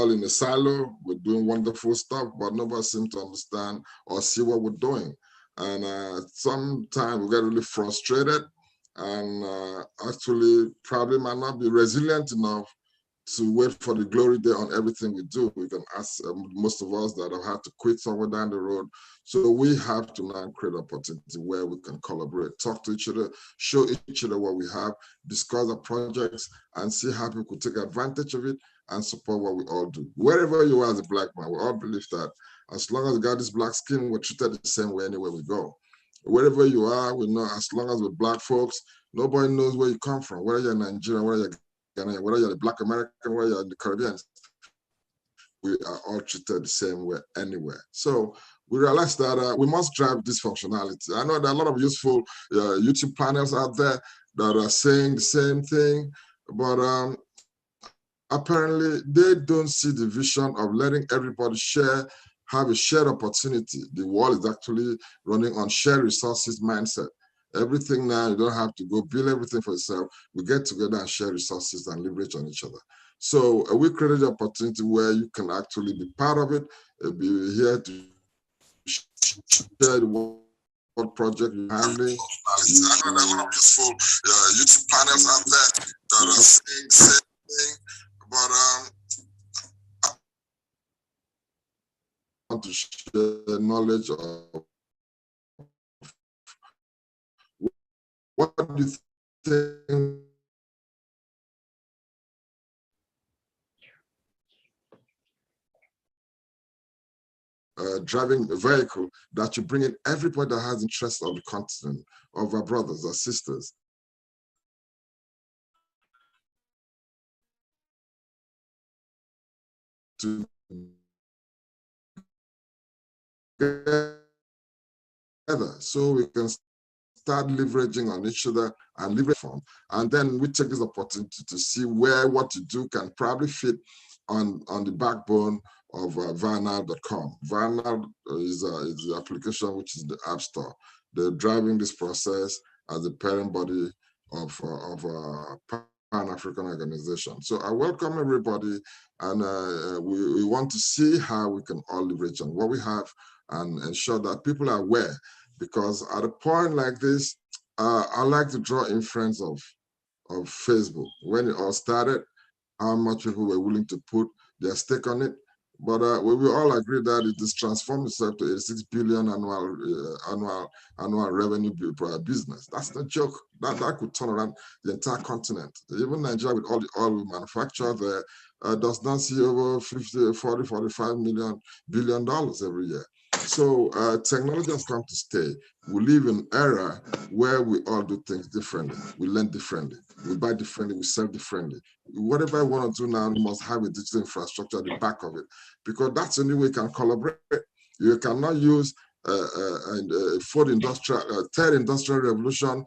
all in a silo. We're doing wonderful stuff, but nobody seems to understand or see what we're doing. And sometimes we get really frustrated and actually probably might not be resilient enough to wait for the glory day on everything we do. We can ask most of us that have had to quit somewhere down the road. So we have to now create opportunity where we can collaborate, talk to each other, show each other what we have, discuss our projects, and see how people could take advantage of it and support what we all do. Wherever you are as a Black man, we all believe that as long as we got this Black skin, we're treated the same way anywhere we go. Wherever you are, we know as long as we're Black folks, nobody knows where you come from, whether you're Nigerian, whether you're Ghanaian, whether you're the Black American, whether you're the Caribbeans, we are all treated the same way anywhere. So we realized that we must drive this functionality. I know there are a lot of useful YouTube panels out there that are saying the same thing, but apparently they don't see the vision of letting everybody have a shared opportunity. The world is actually running on shared resources mindset. Everything now, you don't have to go build everything for yourself. We get together and share resources and leverage on each other. So we created the opportunity where you can actually be part of it, be here to share what project you're handling. I know there are a lot of useful YouTube panels out there that are saying the same thing, but I want to share knowledge of what do you think driving a vehicle that you bring in everybody that has interest of the continent, of our brothers or sisters. Together, so we can start leveraging on each other and leverage from. And then we take this opportunity to see where what you do can probably fit on the backbone of ViaNile.com. ViaNile is the application which is the App Store. They're driving this process as the parent body of Pan-African organization. So I welcome everybody, and we want to see how we can all leverage on what we have and ensure that people are aware. Because at a point like this, I like to draw inference of Facebook. When it all started, how much people were willing to put their stake on it. But we all agree that it has transformed itself to 86 billion annual revenue business. That's no joke. That could turn around the entire continent. Even Nigeria, with all the oil we manufacture there, does not see over 50, 40, 45 billion dollars every year. So technology has come to stay. We live in an era where we all do things differently. We learn differently. We buy differently. We sell differently. Whatever I want to do now, you must have a digital infrastructure at the back of it, because that's the only way you can collaborate. You cannot use third industrial revolution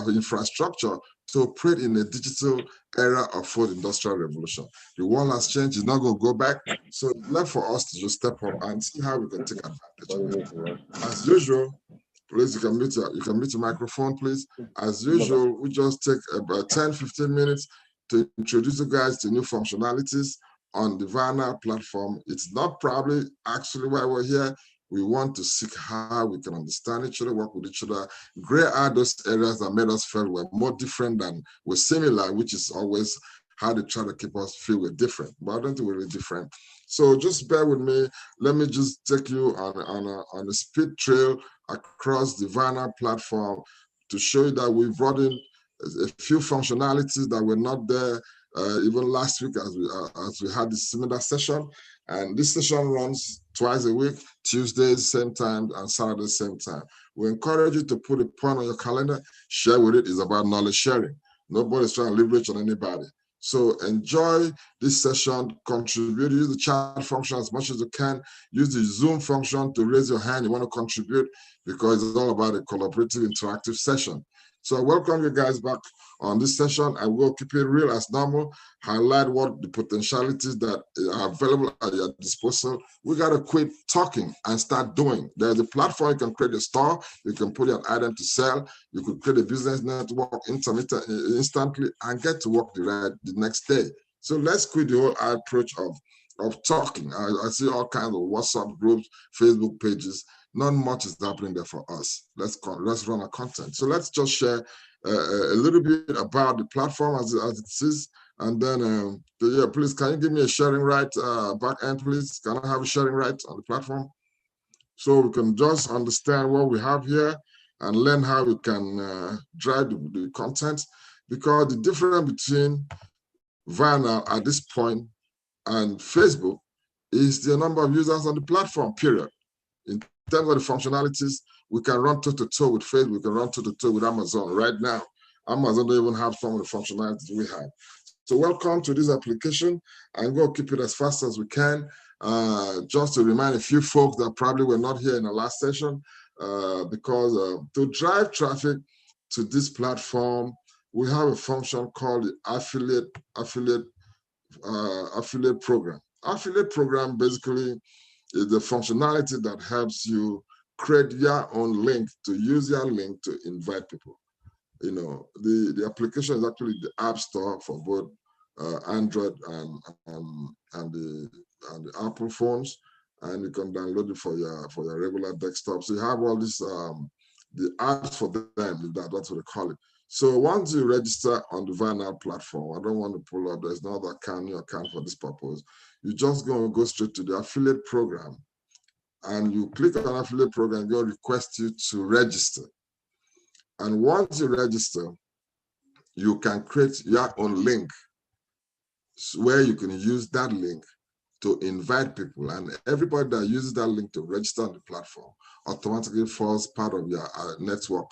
infrastructure to operate in a digital era of fourth industrial revolution. The world has changed, it's not going to go back. So it's left for us to just step up and see how we can take advantage of it. As usual, please, you can mute your microphone, please. As usual, we just take about 10, 15 minutes to introduce you guys to new functionalities on the ViaNile platform. It's not probably actually why we're here. We want to seek how we can understand each other, work with each other, gray out those areas that made us feel we're more different than we're similar, which is always how they try to keep us feel we're different. But I don't think we're really different. So just bear with me. Let me just take you on a speed trail across the ViaNile platform to show you that we've brought in a few functionalities that were not there even last week as we had this similar session. And this session runs twice a week, Tuesdays, same time, and Saturdays, same time. We encourage you to put a point on your calendar, share with it. It's about knowledge sharing. Nobody's trying to leverage on anybody. So enjoy this session, contribute, use the chat function as much as you can, use the Zoom function to raise your hand. You want to contribute because it's all about a collaborative, interactive session. So I welcome you guys back on this session. I will keep it real as normal, highlight what the potentialities that are available at your disposal. We got to quit talking and start doing. There's a platform, you can create a store, you can put an item to sell, you could create a business network instantly and get to work the next day. So let's quit the whole approach of talking. I see all kinds of WhatsApp groups, Facebook pages. Not much is happening there for us. Let's run our content. So let's just share a little bit about the platform as it is. And then, yeah, please, can you give me a sharing right back end, please? Can I have a sharing right on the platform? So we can just understand what we have here and learn how we can drive the content. Because the difference between ViaNile at this point and Facebook is the number of users on the platform, period. In terms of the functionalities, we can run toe-to-toe with Facebook, we can run toe-to-toe with Amazon right now. Amazon don't even have some of the functionalities we have. So welcome to this application. I'm going to keep it as fast as we can. Just to remind a few folks that probably were not here in the last session, because to drive traffic to this platform, we have a function called the affiliate program. Affiliate program basically is the functionality that helps you create your own link, to use your link to invite people. You know, the application is actually the app store for both Android and the Apple phones, and you can download it for your regular desktop. So you have all this the apps for them. That's what they call it. So once you register on the ViaNile platform, I don't want to pull up. There's no other new account for this purpose. You're just going to go straight to the affiliate program, and you click on affiliate program. They'll request you to register. And once you register, you can create your own link where you can use that link to invite people. And everybody that uses that link to register on the platform automatically falls part of your network,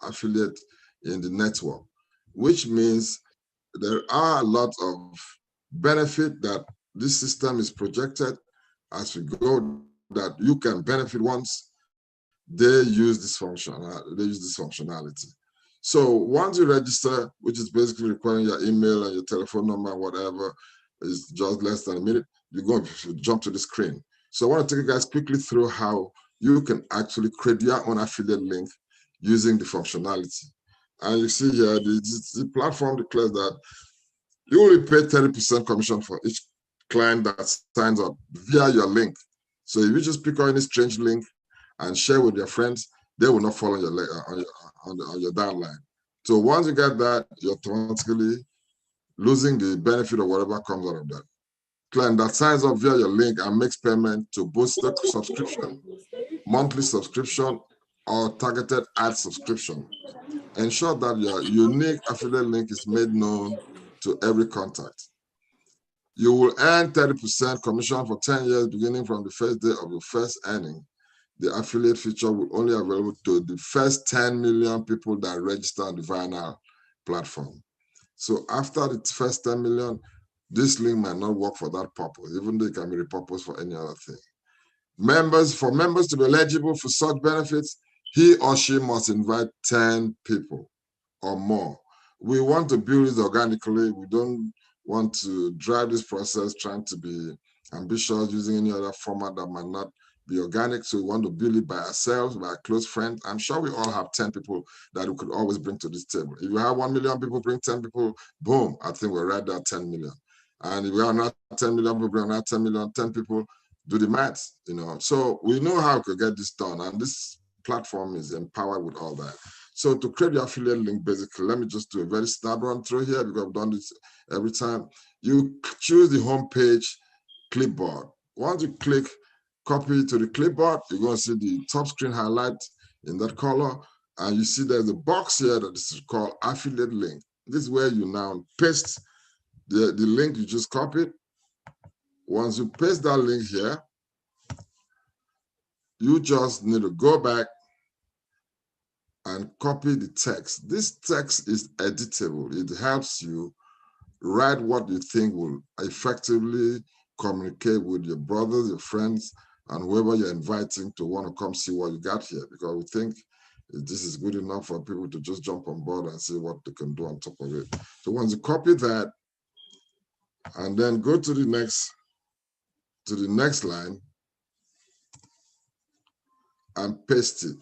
affiliate in the network, which means there are a lot of benefit that this system is projected as we go, that you can benefit once they use this function, functionality. So once you register, which is basically requiring your email and your telephone number, whatever, is just less than a minute, you're going to jump to the screen. So I want to take you guys quickly through how you can actually create your own affiliate link using the functionality. And you see here, the platform declares that you will pay 30% commission for each client that signs up via your link. So if you just pick on any strange link and share with your friends, they will not follow on your downline. So once you get that, you're automatically losing the benefit of whatever comes out of that. Client that signs up via your link and makes payment to boost the subscription, monthly subscription, or targeted ad subscription. Ensure that your unique affiliate link is made known to every contact. You will earn 30% commission for 10 years, beginning from the first day of your first earning. The affiliate feature will only available to the first 10 million people that register on the ViaNile platform. So after the first 10 million, this link might not work for that purpose, even though it can be repurposed for any other thing. For members to be eligible for such benefits, he or she must invite 10 people or more. We want to build this organically. We don't want to drive this process trying to be ambitious using any other format that might not be organic. So we want to build it by ourselves, by our close friends. I'm sure we all have 10 people that we could always bring to this table. If you have 1 million people, bring 10 people, boom, I think we're right there at 10 million. And if we are not 10 million people, bring another 10 million, 10 people, do the math, you know. So we know how to get this done. And this platform is empowered with all that. So to create your affiliate link, basically, let me just do a very snap run through here because I've done this every time. You choose the home page clipboard. Once you click copy to the clipboard, you're going to see the top screen highlight in that color. And you see there's a box here that is called affiliate link. This is where you now paste the link you just copied. Once you paste that link here, you just need to go back and copy the text. This text is editable. It helps you write what you think will effectively communicate with your brothers, your friends, and whoever you're inviting to want to come see what you got here, because we think this is good enough for people to just jump on board and see what they can do on top of it. So once you copy that, and then go to the next line and paste it.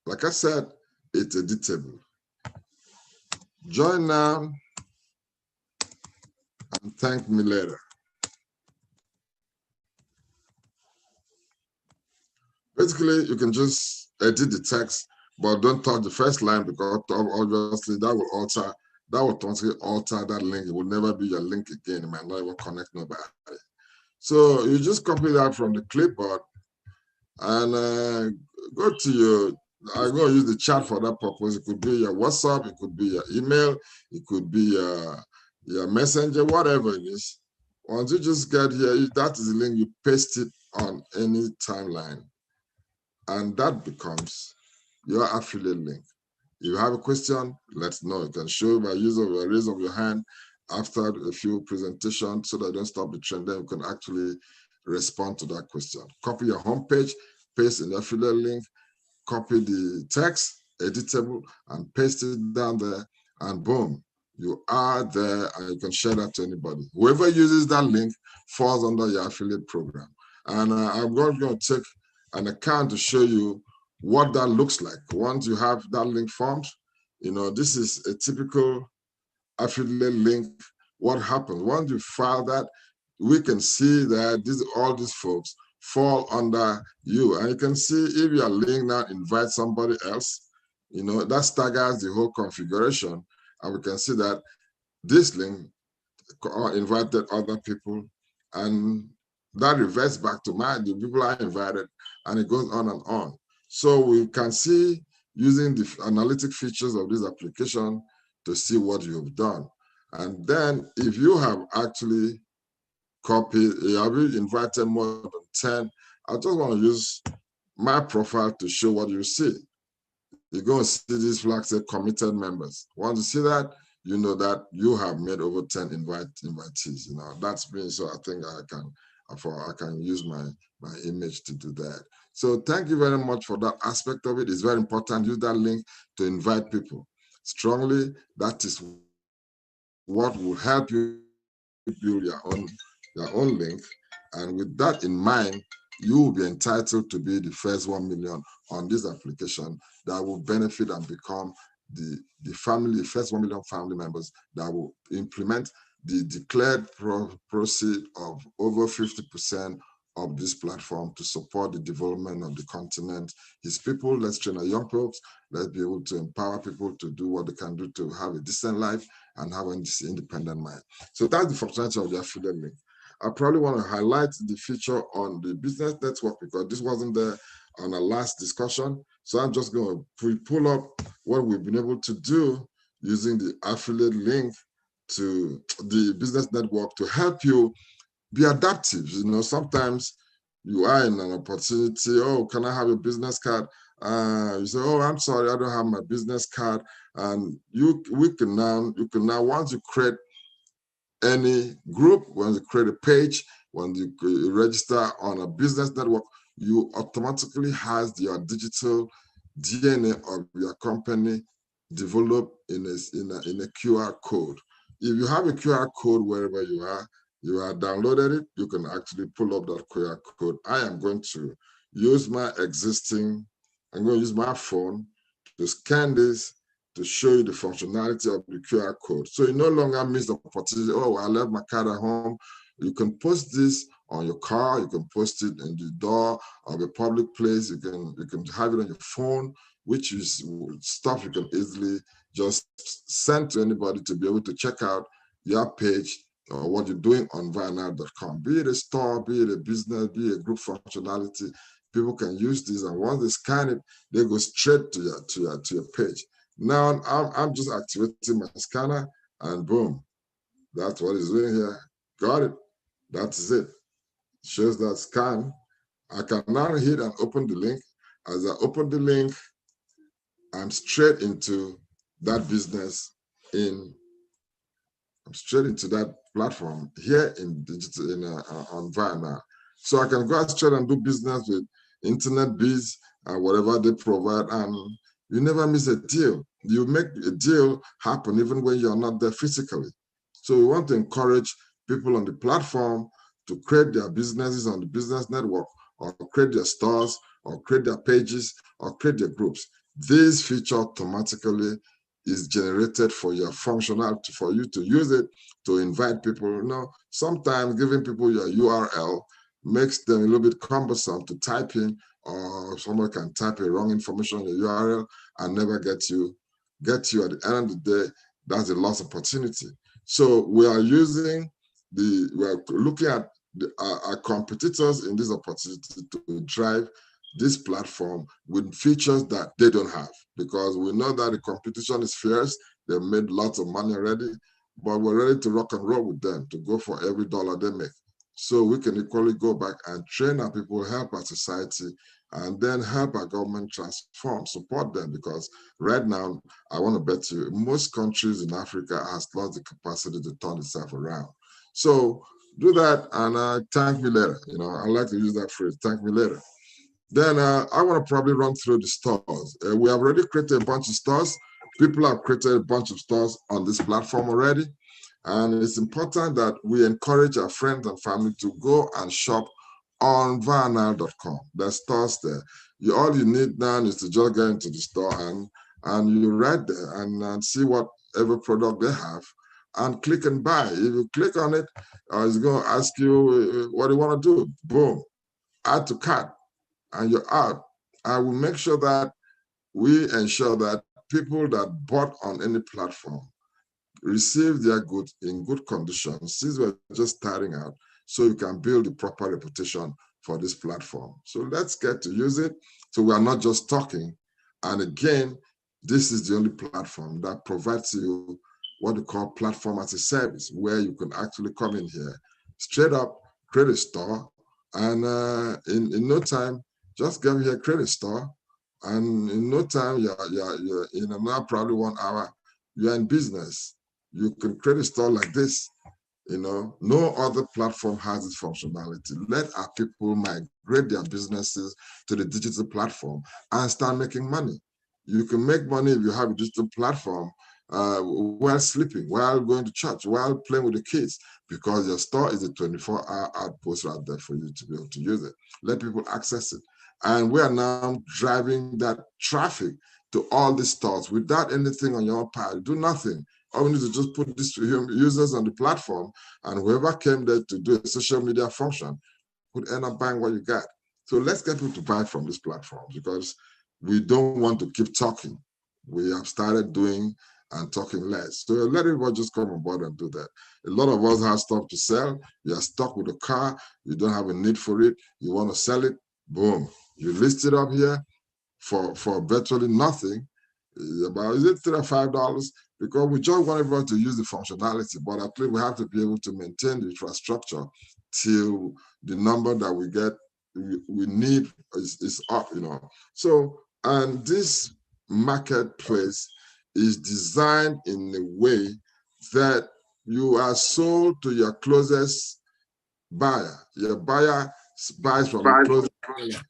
Like I said, it's editable. Join now and thank me later. Basically, you can just edit the text, but don't touch the first line because obviously that will automatically alter that link. It will never be your link again. It might not even connect nobody. So you just copy that from the clipboard and go to your, I'm going to use the chat for that purpose. It could be your WhatsApp, it could be your email, it could be your messenger, whatever it is. Once you just get here, that is the link, you paste it on any timeline. And that becomes your affiliate link. If you have a question, let's know. You can show by use of a raise of your hand after a few presentations so that I don't stop the trend. Then you can actually respond to that question. Copy your homepage, paste an affiliate link, copy the text, editable, and paste it down there, and boom, you are there, and you can share that to anybody. Whoever uses that link falls under your affiliate program. And I'm going to take an account to show you what that looks like. Once you have that link formed, this is a typical affiliate link. What happens once you file that, we can see that all these folks fall under you. And you can see if your link now invite somebody else, that staggers the whole configuration. And we can see that this link invited other people, and that reverts back to the people I invited, and it goes on and on. So we can see using the analytic features of this application to see what you've done. And then if you have actually copied, have you invited more than 10, I just want to use my profile to show what you see. You're going to see these flags say committed members. Once you see that, you know that you have made over 10 invitees. That's me. So I think I can use my image to do that. So thank you very much for that aspect of it. It's very important. Use that link to invite people. Strongly, that is what will help you build your own link. And with that in mind, you will be entitled to be the first 1 million on this application that will benefit and become the first 1 million family members that will implement the declared proceed of over 50% of this platform to support the development of the continent. His people, let's train our young folks, let's be able to empower people to do what they can do to have a decent life and have an independent mind. So that's the functionality of the affiliate link. I probably want to highlight the feature on the business network because this wasn't there on our last discussion. So I'm just going to pull up what we've been able to do using the affiliate link to the business network to help you be adaptive. Sometimes you are in an opportunity, oh, can I have a business card? You say, oh, I'm sorry, I don't have my business card. And you can now, once you create any group, when you create a page, when you register on a business network, you automatically has your digital DNA of your company developed in a QR code. If you have a QR code wherever you have downloaded it, you can actually pull up that QR code. I am going to use my phone to scan this to show you the functionality of the QR code. So you no longer miss the opportunity, oh, I left my card at home. You can post this on your car, you can post it in the door of a public place, you can have it on your phone, which is stuff you can easily just send to anybody to be able to check out your page or what you're doing on ViaNile.com. Be it a store, be it a business, be it a group functionality, people can use this, and once they scan it, they go straight to your page. Now I'm just activating my scanner, and boom, that's what it's doing here. Got it. That's it. Shows that scan. I can now hit and open the link. As I open the link, I'm straight into that business I'm straight into that platform here in digital on ViaNile. So I can go straight and do business with internet biz and whatever they provide, and you never miss a deal. You make a deal happen even when you're not there physically. So we want to encourage people on the platform to create their businesses on the business network, or create their stores, or create their pages, or create their groups. This feature automatically is generated for your functionality, for you to use it to invite people. Sometimes giving people your URL makes them a little bit cumbersome to type in, or someone can type a wrong information on your URL and never get you at the end of the day. That's a lost opportunity. So we are looking at our competitors in this opportunity to drive this platform with features that they don't have, because we know that the competition is fierce. They've made lots of money already, but we're ready to rock and roll with them, to go for every dollar they make. So we can equally go back and train our people, help our society, and then help our government transform, support them, because right now, I want to bet you, most countries in Africa has lost the capacity to turn itself around. So do that and thank me later. I like to use that phrase, thank me later. Then I want to probably run through the stores. We have already created a bunch of stores. People have created a bunch of stores on this platform already. And it's important that we encourage our friends and family to go and shop on ViaNile.com. There's stores there. All you need now is to just get into the store and you right there and see whatever product they have and click and buy. If you click on it, it's going to ask you what do you want to do. Boom, add to cart, and you're out. I will make sure that we ensure that people that bought on any platform receive their goods in good condition, since we're just starting out, so you can build a proper reputation for this platform. So let's get to use it. So we are not just talking. And again, this is the only platform that provides you what we call platform as a service, where you can actually come in here, straight up, create a store, and in no time, just get here, create a store, and in no time, you're in now probably 1 hour, you're in business. You can create a store like this. No other platform has this functionality. Let our people migrate their businesses to the digital platform and start making money. You can make money if you have a digital platform while sleeping, while going to church, while playing with the kids, because your store is a 24-hour outpost right there for you to be able to use it. Let people access it. And we are now driving that traffic to all these stores without anything on your part. Do nothing. All we need to just put these users on the platform, and whoever came there to do a social media function could end up buying what you got. So let's get people to buy from this platform, because we don't want to keep talking. We have started doing and talking less. So let everybody just come on board and do that. A lot of us have stuff to sell. You are stuck with a car. You don't have a need for it. You want to sell it. Boom. You list it up here for virtually nothing. About, is it $3 or $5? Because we just want everyone to use the functionality, but at least we have to be able to maintain the infrastructure till the number that we need is up, So, and this marketplace is designed in a way that you are sold to your closest buyer. Your buyer buys from the closest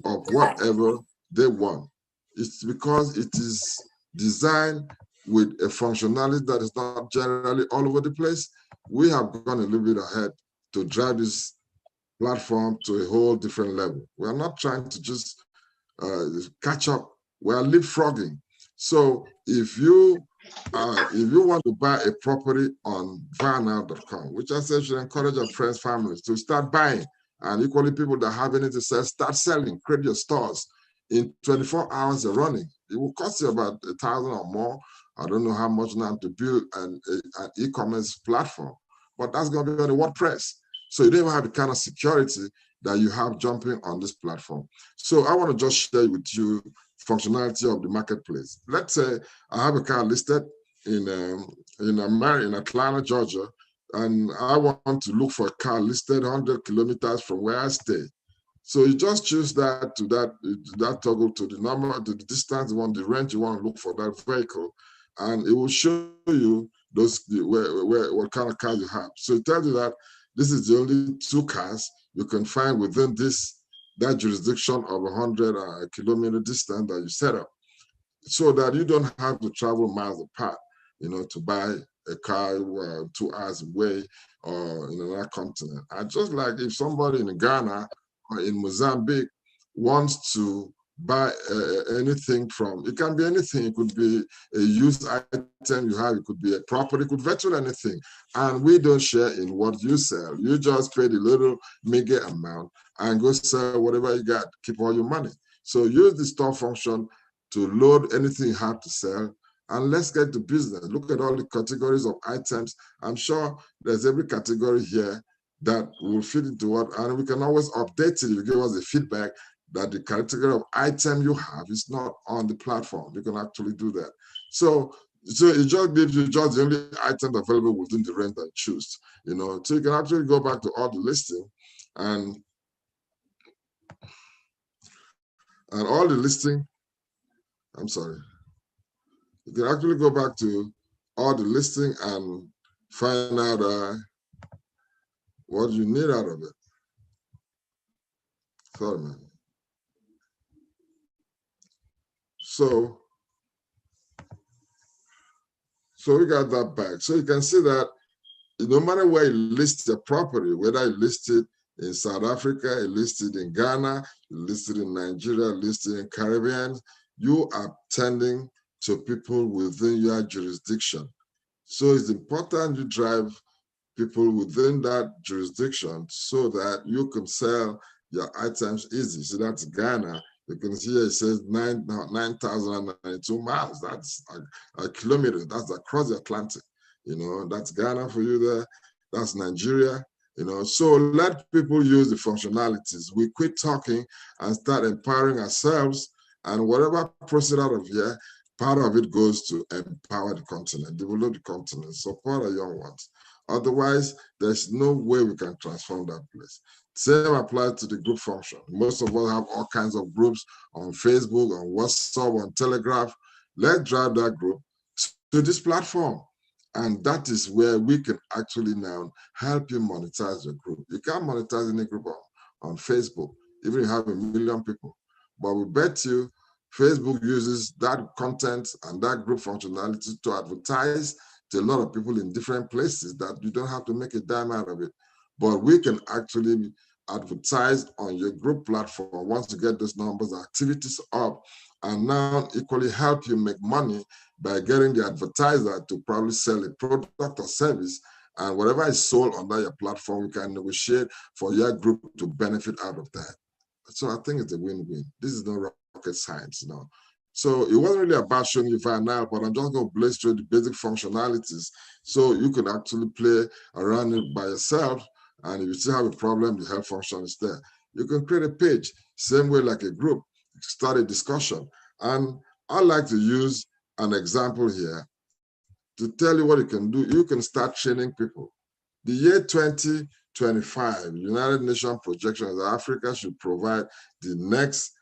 of whatever they want. It's because it is designed with a functionality that is not generally all over the place. We have gone a little bit ahead to drive this platform to a whole different level. We are not trying to just catch up. We are leapfrogging. So if you want to buy a property on ViaNile.com, which I said should encourage our friends, families to start buying, and equally people that have anything to sell, start selling, create your stores. In 24 hours you're running. It will cost you about $1,000 or more. I don't know how much now to build an e-commerce platform, but that's going to be on the WordPress. So you don't even have the kind of security that you have jumping on this platform. So I want to just share with you functionality of the marketplace. Let's say I have a car listed in Atlanta, Georgia, and I want to look for a car listed 100 kilometers from where I stay. So you just choose that toggle to the number, to the distance you want, the range you want to look for that vehicle, and it will show you what kind of car you have. So it tells you that this is the only 2 cars you can find within that jurisdiction of 100 kilometer distance that you set up, so that you don't have to travel miles apart, to buy a car 2 hours away or in another continent. And just like if somebody in Ghana or in Mozambique wants to buy anything from, it can be anything. It could be a used item you have, it could be a property, it could virtually anything. And we don't share in what you sell. You just pay the little meager amount and go sell whatever you got, keep all your money. So use the store function to load anything you have to sell, and let's get to business. Look at all the categories of items. I'm sure there's every category here that will fit into what, and we can always update it if you give us the feedback that the category of item you have is not on the platform. You can actually do that. So it just gives you just the only item available within the range that you choose. So you can actually go back to all the listing and all the listing. I'm sorry. You can actually go back to all the listing and find out what you need out of it. Sorry, man. So we got that back. So you can see that no matter where you list your property, whether you list it in South Africa, you list it in Ghana, you list it in Nigeria, listed in Caribbean, you are tending to people within your jurisdiction. So it's important you drive people within that jurisdiction so that you can sell your items easy. So that's Ghana. You can see it says 9,092 miles. That's a kilometer. That's across the Atlantic. That's Ghana for you there. That's Nigeria. So let people use the functionalities. We quit talking and start empowering ourselves, and whatever proceeds out of here, part of it goes to empower the continent, develop the continent, support our young ones. Otherwise, there's no way we can transform that place. Same applies to the group function. Most of us have all kinds of groups on Facebook, on WhatsApp, on Telegraph. Let's drive that group to this platform. And that is where we can actually now help you monetize your group. You can't monetize any group on Facebook, even if you have 1 million people. But we bet you Facebook uses that content and that group functionality to advertise to a lot of people in different places that you don't have to make a dime out of it. But we can actually advertise on your group platform once you get those numbers, activities up, and now equally help you make money by getting the advertiser to probably sell a product or service, and whatever is sold on that your platform, we can negotiate for your group to benefit out of that. So I think it's a win-win. This is no rocket science, So it wasn't really about showing you ViaNile, but I'm just going to blaze through the basic functionalities so you can actually play around it by yourself. And if you still have a problem, the help function is there. You can create a page, same way like a group, start a discussion. And I like to use an example here to tell you what you can do. You can start training people. The year 2025, United Nations projections that Africa should provide the next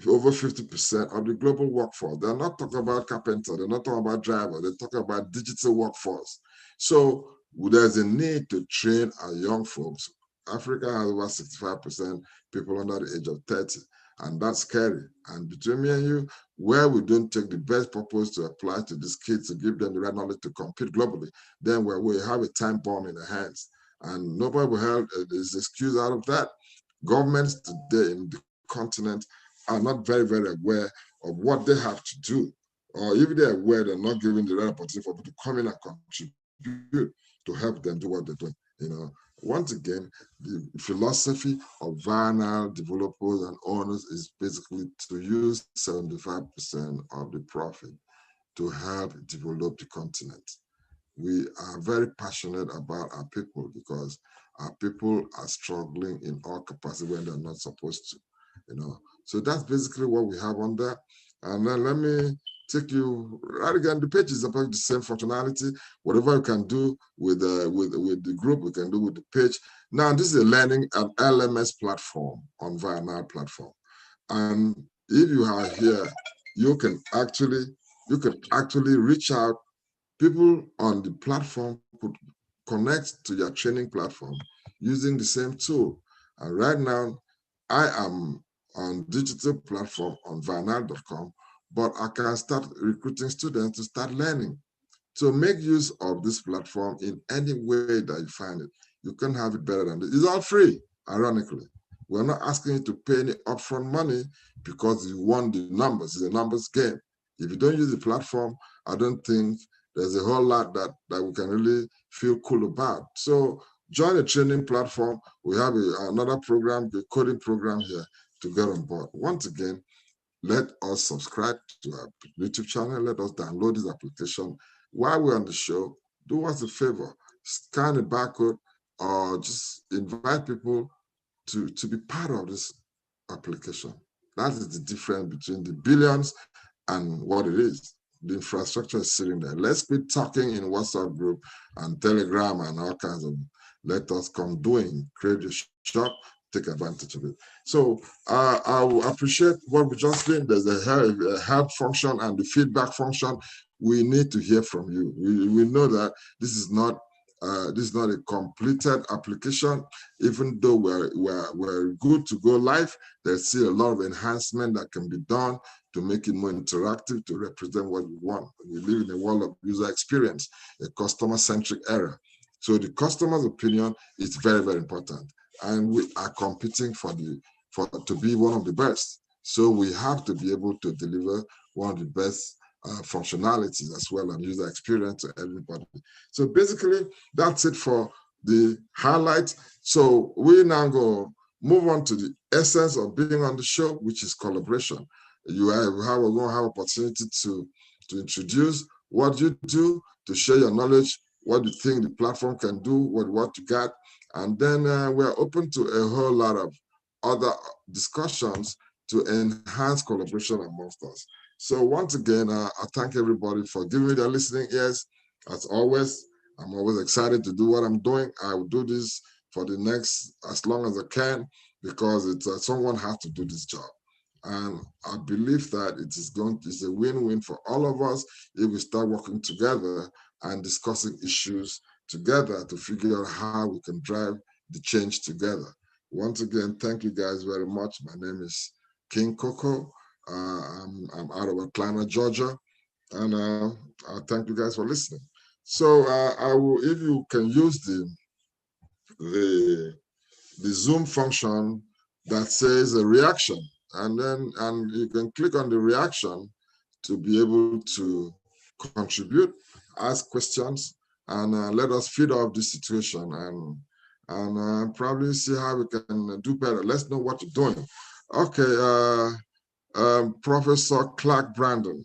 over 50% of the global workforce. They're not talking about carpenter, they're not talking about driver, they're talking about digital workforce. So there's a need to train our young folks. Africa has over 65% people under the age of 30, and that's scary. And between me and you, where we don't take the best purpose to apply to these kids to give them the right knowledge to compete globally, then we have a time bomb in their hands. And nobody will have this excuse out of that. Governments today in the continent are not very, very aware of what they have to do. Or if they're aware, they're not giving the right opportunity for people to come in and contribute to help them do what they're doing. Once again, the philosophy of ViaNile developers and owners is basically to use 75% of the profit to help develop the continent. We are very passionate about our people because our people are struggling in all capacity when they're not supposed to, So that's basically what we have on there. And then let me take you right again. The page is about the same functionality. Whatever you can do with the group, we can do with the page. Now, this is a learning and LMS platform on ViaNile platform. And if you are here, you can actually reach out. People on the platform could connect to your training platform using the same tool. And right now, I am on digital platform on ViaNile.com, but I can start recruiting students to start learning. So make use of this platform in any way that you find it. You can't have it better than this. It's all free, ironically. We're not asking you to pay any upfront money because you want the numbers. It's a numbers game. If you don't use the platform, I don't think there's a whole lot that we can really feel cool about. So join the training platform. We have another program, the coding program here to get on board. Once again, let us subscribe to our YouTube channel. Let us download this application. While we're on the show, do us a favor, scan the barcode or just invite people to be part of this application. That is the difference between the billions and what it is. The infrastructure is sitting there. Let's quit talking in WhatsApp group and Telegram and all kinds of. Let us come doing, create a shop, take advantage of it. So I will appreciate what we just did. There's a help function and the feedback function. We need to hear from you. We know that this is not a completed application. Even though we're good to go live, there's still a lot of enhancement that can be done to make it more interactive, to represent what we want. We live in a world of user experience, a customer-centric era. So the customer's opinion is very, very important. And we are competing for to be one of the best. So we have to be able to deliver one of the best functionalities as well and user experience to everybody. So basically, that's it for the highlights. So we now go move on to the essence of being on the show, which is collaboration. We're going to have opportunity to introduce what you do, to share your knowledge, what you think the platform can do, what you got, and then we're open to a whole lot of other discussions to enhance collaboration amongst us. So once again, I thank everybody for giving me their listening ears. As always, I'm always excited to do what I'm doing. I will do this for the next, as long as I can, because it's someone has to do this job. And I believe that it's a win-win for all of us if we start working together and discussing issues together to figure out how we can drive the change together. Once again, thank you guys very much. My name is King Coco. I'm out of Atlanta, Georgia, and I thank you guys for listening. So I will, if you can use the the Zoom function that says a reaction, and you can click on the reaction to be able to contribute, ask questions, and let us feed off this situation and probably see how we can do better. Let's know what you're doing. Okay, Professor Clark Brandon,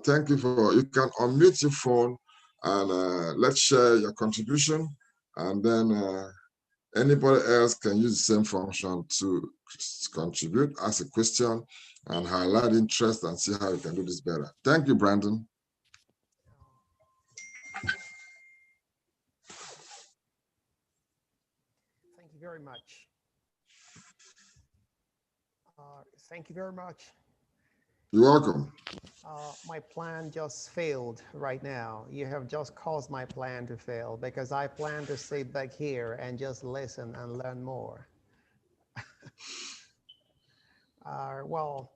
thank you for, you can unmute your phone and let's share your contribution, and then anybody else can use the same function to contribute, ask a question, and highlight interest and see how we can do this better. Thank you, Brandon. Thank you very much. Thank you very much. You're welcome. My plan just failed right now. You have just caused my plan to fail because I plan to sit back here and just listen and learn more. Well,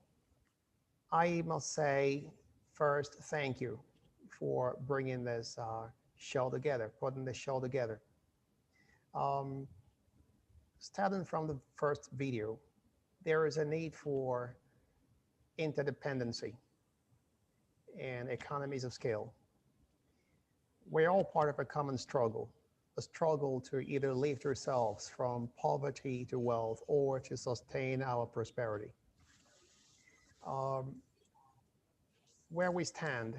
I must say first, thank you for bringing this show together, putting the show together. Um, Starting from the first video, there is a need for interdependency and economies of scale. We're all part of a common struggle, a struggle to either lift ourselves from poverty to wealth or to sustain our prosperity. Um, where we stand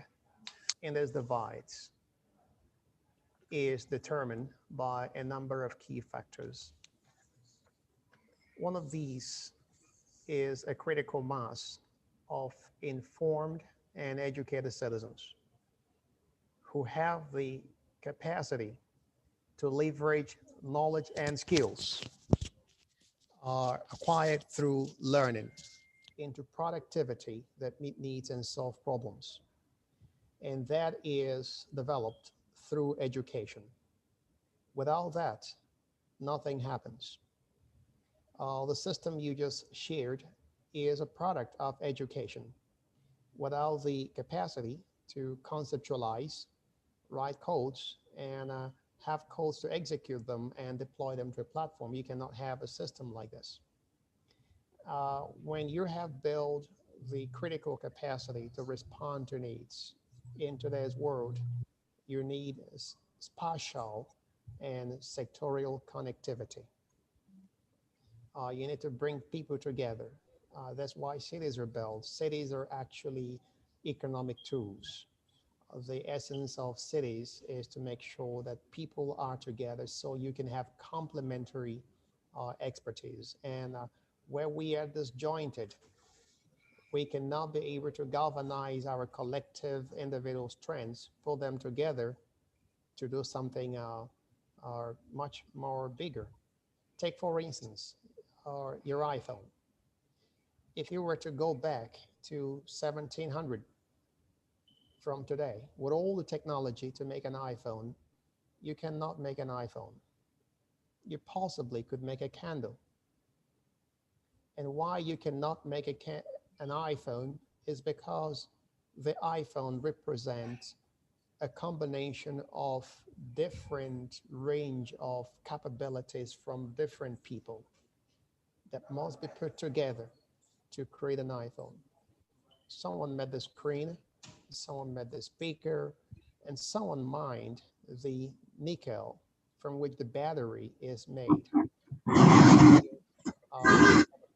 in these divides is determined by a number of key factors. One of these is a critical mass of informed and educated citizens who have the capacity to leverage knowledge and skills acquired through learning into productivity that meet needs and solve problems. And that is developed through education. Without that, nothing happens. The system you just shared is a product of education. Without the capacity to conceptualize, write codes, and have codes to execute them and deploy them to a platform. You cannot have a system like this. When you have built the critical capacity to respond to needs in today's world, you need spatial and sectorial connectivity. You need to bring people together. That's why cities are built. Cities are actually economic tools. The essence of cities is to make sure that people are together so you can have complementary expertise. And where we are disjointed, we cannot be able to galvanize our collective individual strengths, pull them together to do something much more bigger. Take, for instance, your iPhone. If you were to go back to 1700 from today, with all the technology to make an iPhone, you cannot make an iPhone. You possibly could make a candle. And why you cannot make an iPhone is because the iPhone represents a combination of different range of capabilities from different people that must be put together to create an iPhone. Someone made the screen, someone made the speaker, and someone mined the nickel from which the battery is made.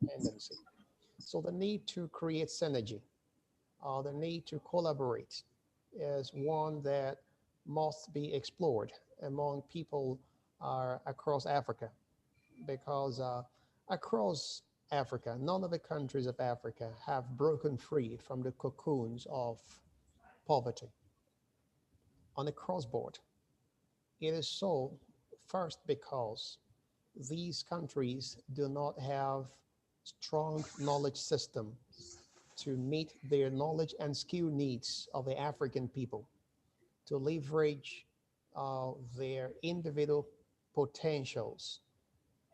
Dependency. So the need to create synergy, the need to collaborate is one that must be explored among people across Africa, because across Africa, none of the countries of Africa have broken free from the cocoons of poverty on the cross board. It is so, first, because these countries do not have strong knowledge system to meet their knowledge and skill needs of the African people, to leverage their individual potentials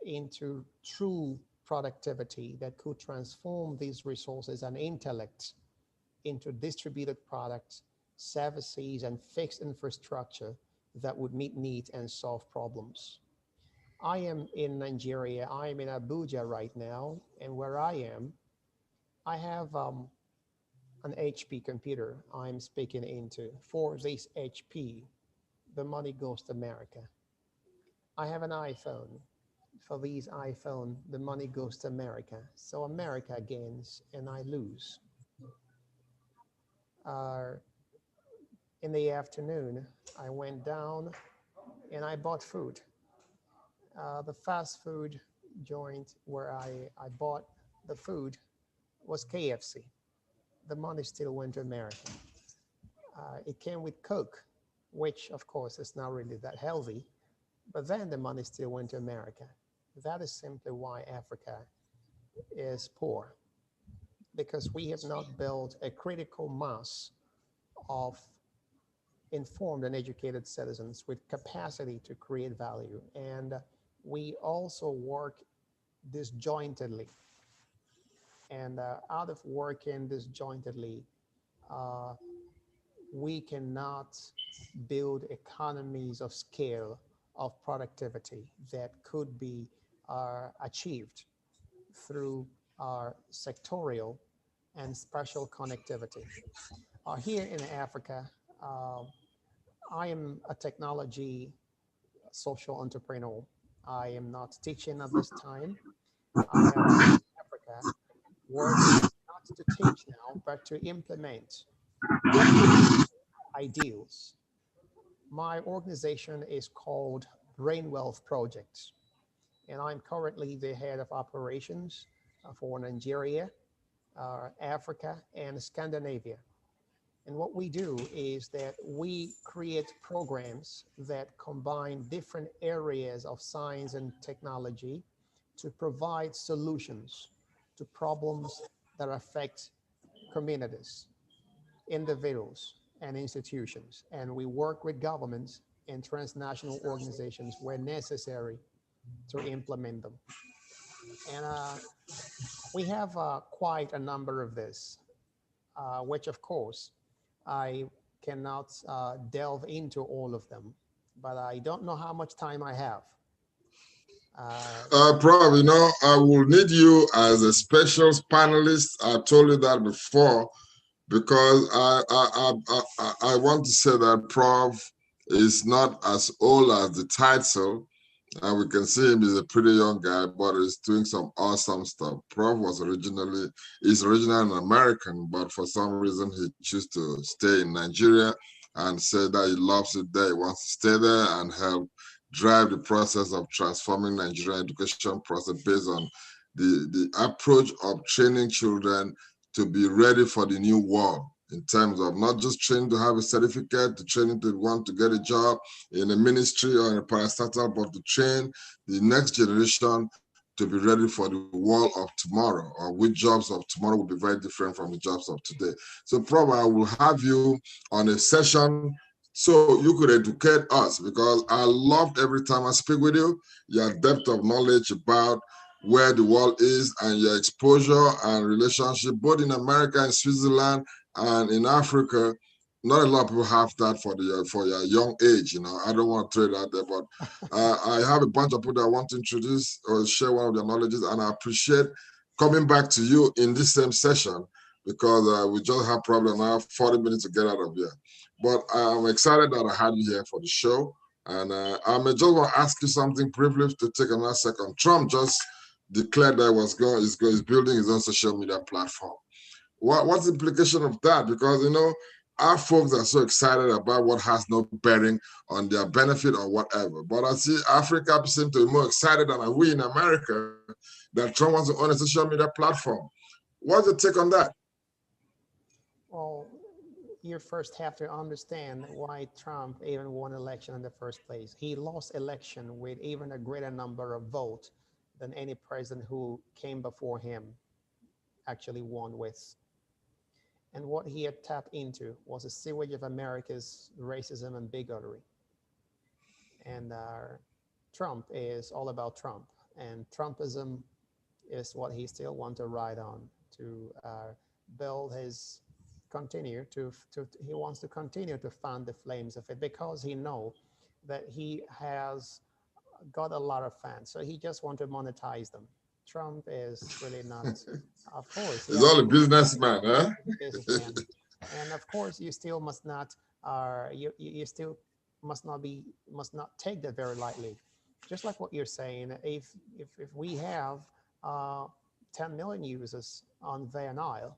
into true productivity that could transform these resources and intellect into distributed products, services, and fixed infrastructure that would meet needs and solve problems. I am in Nigeria. I am in Abuja right now, and where I am, I have an HP computer I'm speaking into. For this HP, the money goes to America. I have an iPhone. For these iPhone, the money goes to America. So America gains and I lose. Uh, in the afternoon, I went down and I bought food. The fast food joint where I bought the food was KFC. The money still went to America. It came with Coke, which of course is not really that healthy, but then the money still went to America. That is simply why Africa is poor, because we have not built a critical mass of informed and educated citizens with capacity to create value. And we also work disjointedly. And out of working disjointedly, uh, we cannot build economies of scale of productivity that could be achieved through our sectorial and spatial connectivity. Here in Africa, uh, I am a technology social entrepreneur. I am not teaching at this time. I have in Africa working not to teach now, but to implement ideals. My organization is called Brain Wealth Projects, and I'm currently the head of operations for Nigeria, Africa, and Scandinavia. And what we do is that we create programs that combine different areas of science and technology to provide solutions to problems that affect communities, individuals, and institutions. And we work with governments and transnational organizations where necessary to implement them. And we have quite a number of this, which of course I cannot delve into all of them but I don't know how much time I have. Prof, you know, I will need you as a special panelist. I told you that before because I want to say that Prof is not as old as the title. And we can see him, he's a pretty young guy, but he's doing some awesome stuff. Prof is originally an American, but for some reason he chose to stay in Nigeria and say that he loves it there. He wants to stay there and help drive the process of transforming Nigerian education process based on the approach of training children to be ready for the new world in terms of not just training to have a certificate, to training to want to get a job in a ministry or in a parastatal, but to train the next generation to be ready for the world of tomorrow, or which jobs of tomorrow will be very different from the jobs of today. So probably I will have you on a session so you could educate us, because I loved every time I speak with you, your depth of knowledge about where the world is and your exposure and relationship, both in America and Switzerland and in Africa. Not a lot of people have that for your young age. You know, I don't want to throw it out there, but I have a bunch of people that I want to introduce or share one of their knowledges, and I appreciate coming back to you in this same session because we just have probably now 40 minutes to get out of here. But I'm excited that I had you here for the show, and I may just want to ask you something briefly to take another second. Trump just declared that he's building his own social media platform. What's the implication of that? Because, you know, our folks are so excited about what has no bearing on their benefit or whatever. But I see Africa seem to be more excited than we in America that Trump wants to own a social media platform. What's your take on that? Well, you first have to understand why Trump even won election in the first place. He lost election with even a greater number of votes than any president who came before him actually won with. And what he had tapped into was a sewage of America's racism and bigotry. And Trump is all about Trump. And Trumpism is what he still wants to ride on to build his he wants to continue to fan the flames of it because he know that he has got a lot of fans. So he just want to monetize them. Trump is really not, of course, he He's has all a businessman, huh? a businessman. And of course, you still must not, you still must not take that very lightly. Just like what you're saying, if we have uh, 10 million users on ViaNile,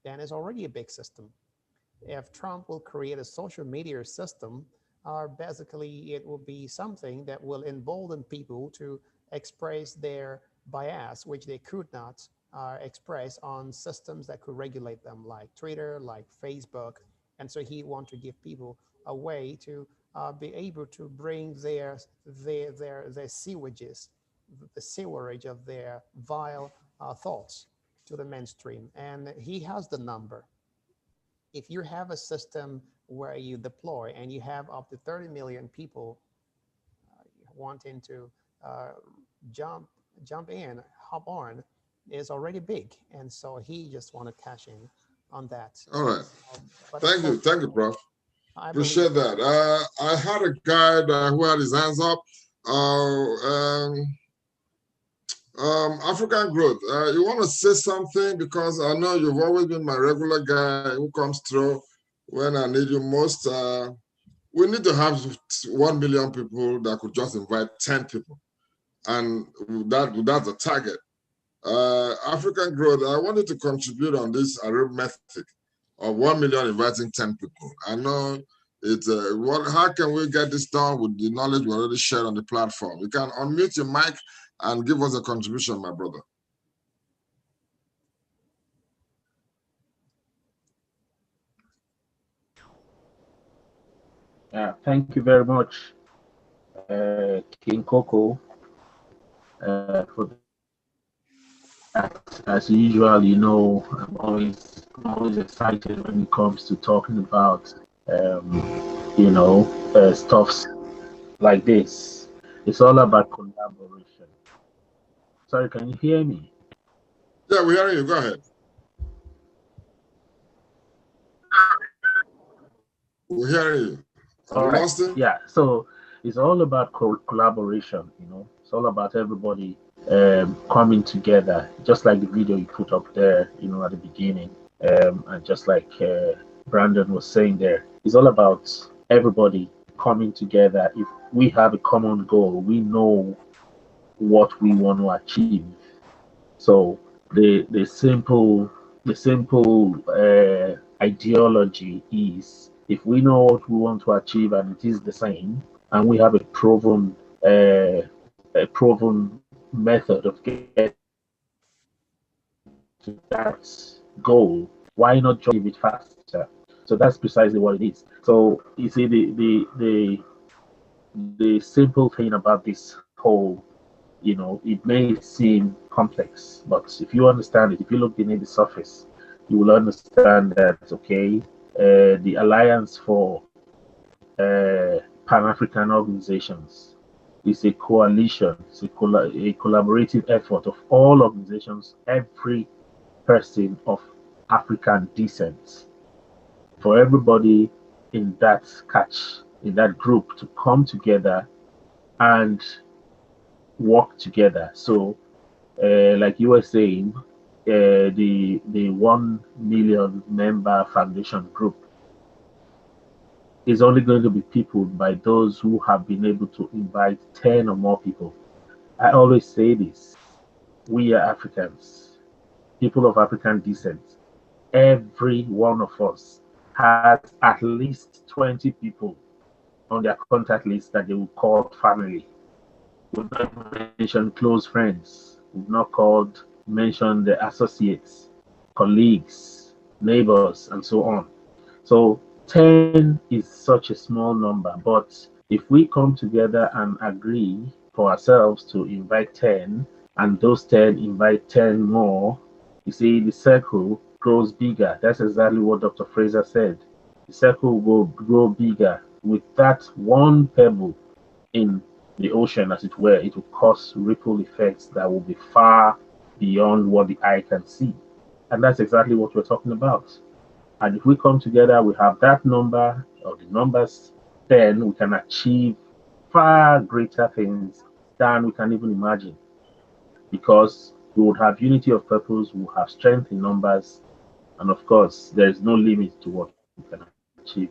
then it's already a big system. If Trump will create a social media system, basically it will be something that will embolden people to express their bias, which they could not express on systems that could regulate them, like Twitter, like Facebook. And so he want to give people a way to be able to bring their sewages, the sewerage of their vile thoughts to the mainstream. And he has the number. If you have a system where you deploy and you have up to 30 million people wanting to uh, jump jump in, hop on, is already big, and so he just want to cash in on that. All right. But of course, Thank you, Prof. I believe Appreciate that. I had a guy who had his hands up. African growth. You want to say something because I know you've always been my regular guy who comes through when I need you most. We need to have 1 million people that could just invite 10 people, and that's the target. African growth. I wanted to contribute on this arithmetic of 1 million inviting 10 people. I know it's how can we get this done with the knowledge we already shared on the platform? You can unmute your mic and give us a contribution, my brother. Yeah, thank you very much, King Coco, for that. As usual, you know, I'm always excited when it comes to talking about, stuffs like this. It's all about collaboration. Sorry, can you hear me? Yeah, we're hearing you. Go ahead. We're hearing you. Have All you right. lost it? Yeah. So it's all about collaboration. It's all about everybody coming together, just like the video you put up there, at the beginning, and just like Brandon was saying there, it's all about everybody coming together. If we have a common goal, we know what we want to achieve. So the simple ideology is, if we know what we want to achieve and it is the same, and we have a proven method of getting to that goal, why not just achieve it faster? So that's precisely what it is. So you see, the simple thing about this whole, it may seem complex, but if you understand it, if you look beneath the surface, you will understand that, okay, the Alliance for Pan-African Organizations is a coalition, it's a collaborative effort of all organizations, every person of African descent, for everybody in that in that group to come together and work together. So, like you were saying, the 1 million member foundation group is only going to be peopled by those who have been able to invite 10 or more people. I always say this: we are Africans, people of African descent. Every one of us has at least 20 people on their contact list that they will call family. We've not mentioned close friends. We've not mentioned the associates, colleagues, neighbors, and so on. So 10 is such a small number, but if we come together and agree for ourselves to invite 10, and those 10 invite 10 more, you see, the circle grows bigger. That's exactly what Dr. Fraser said. The circle will grow bigger. With that one pebble in the ocean, as it were, it will cause ripple effects that will be far beyond what the eye can see. And that's exactly what we're talking about. And if we come together, we have that number or the numbers, then we can achieve far greater things than we can even imagine. Because we would have unity of purpose, we will have strength in numbers, and of course, there is no limit to what we can achieve.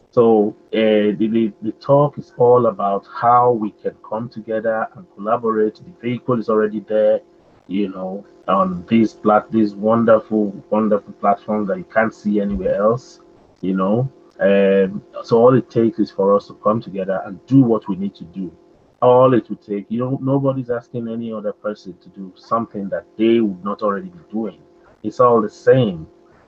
So the talk is all about how we can come together and collaborate. The vehicle is already there, on these wonderful platforms that you can't see anywhere else. So all it takes is for us to come together and do what we need to do. All it would take, nobody's asking any other person to do something that they would not already be doing. It's all the same.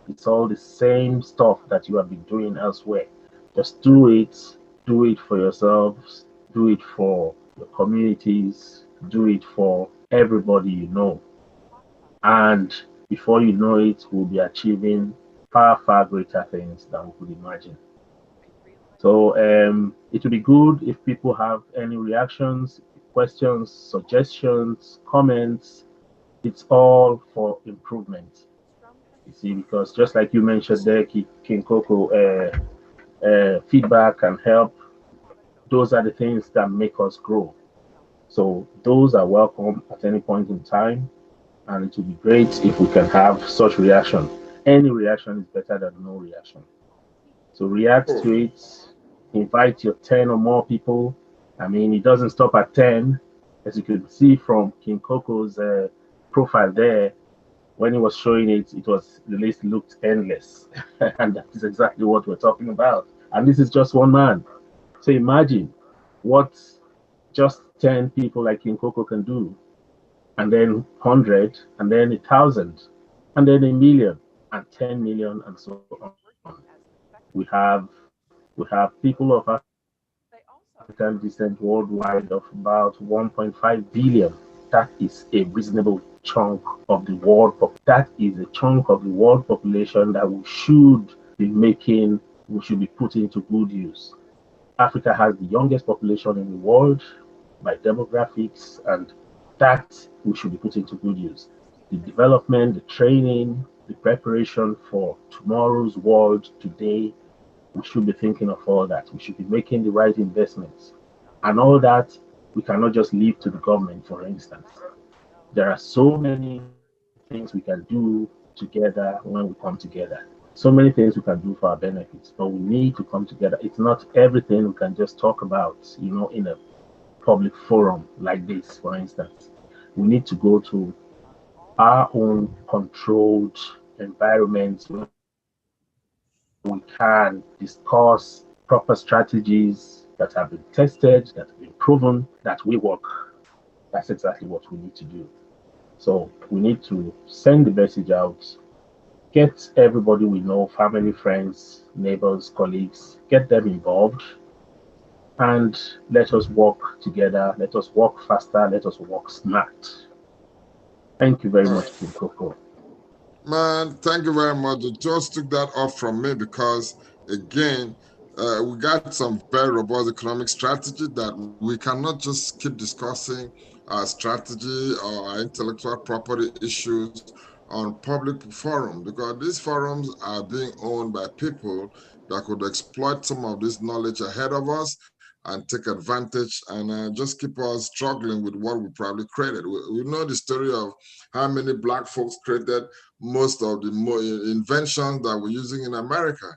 It's all the same stuff that you have been doing elsewhere. Just do it for yourselves, do it for your communities, do it for everybody you know. And before you know it, we'll be achieving far, far greater things than we could imagine. So it would be good if people have any reactions, questions, suggestions, comments. It's all for improvement. You see, because just like you mentioned there, King Coco, feedback and help, those are the things that make us grow. So those are welcome at any point in time, and it would be great if we can have such reaction. Any reaction is better than no reaction. So react to it, invite your 10 or more people. I mean, it doesn't stop at 10. As you can see from King Coco's profile there, when he was showing it, the list looked endless. And that is exactly what we're talking about. And this is just one man. So imagine what just 10 people like King Coco can do, and then 100, and then 1,000, and then 1 million, and 10 million, and so on. We have people of African descent worldwide of about 1.5 billion. That is a reasonable chunk of the world. That is a chunk of the world population that we should be putting to good use. Africa has the youngest population in the world by demographics, and that we should be putting to good use. The development, the training, the preparation for tomorrow's world today, we should be thinking of all that. We should be making the right investments. And all that, we cannot just leave to the government, for instance. There are so many things we can do together when we come together. So many things we can do for our benefits, but we need to come together. It's not everything we can just talk about, in a public forum like this, for instance. We need to go to our own controlled environments where we can discuss proper strategies that have been tested, that have been proven, that will work. That's exactly what we need to do. So we need to send the message out, get everybody we know, family, friends, neighbors, colleagues, get them involved, and let us work together. Let us work faster. Let us work smart. Thank you very All much, right. King Coco. Man, thank you very much. You just took that off from me because, again, we got some very robust economic strategy that we cannot just keep discussing our strategy or our intellectual property issues on public forum, because these forums are being owned by people that could exploit some of this knowledge ahead of us and take advantage and just keep us struggling with what we probably created. We know the story of how many Black folks created most of the inventions that we're using in America,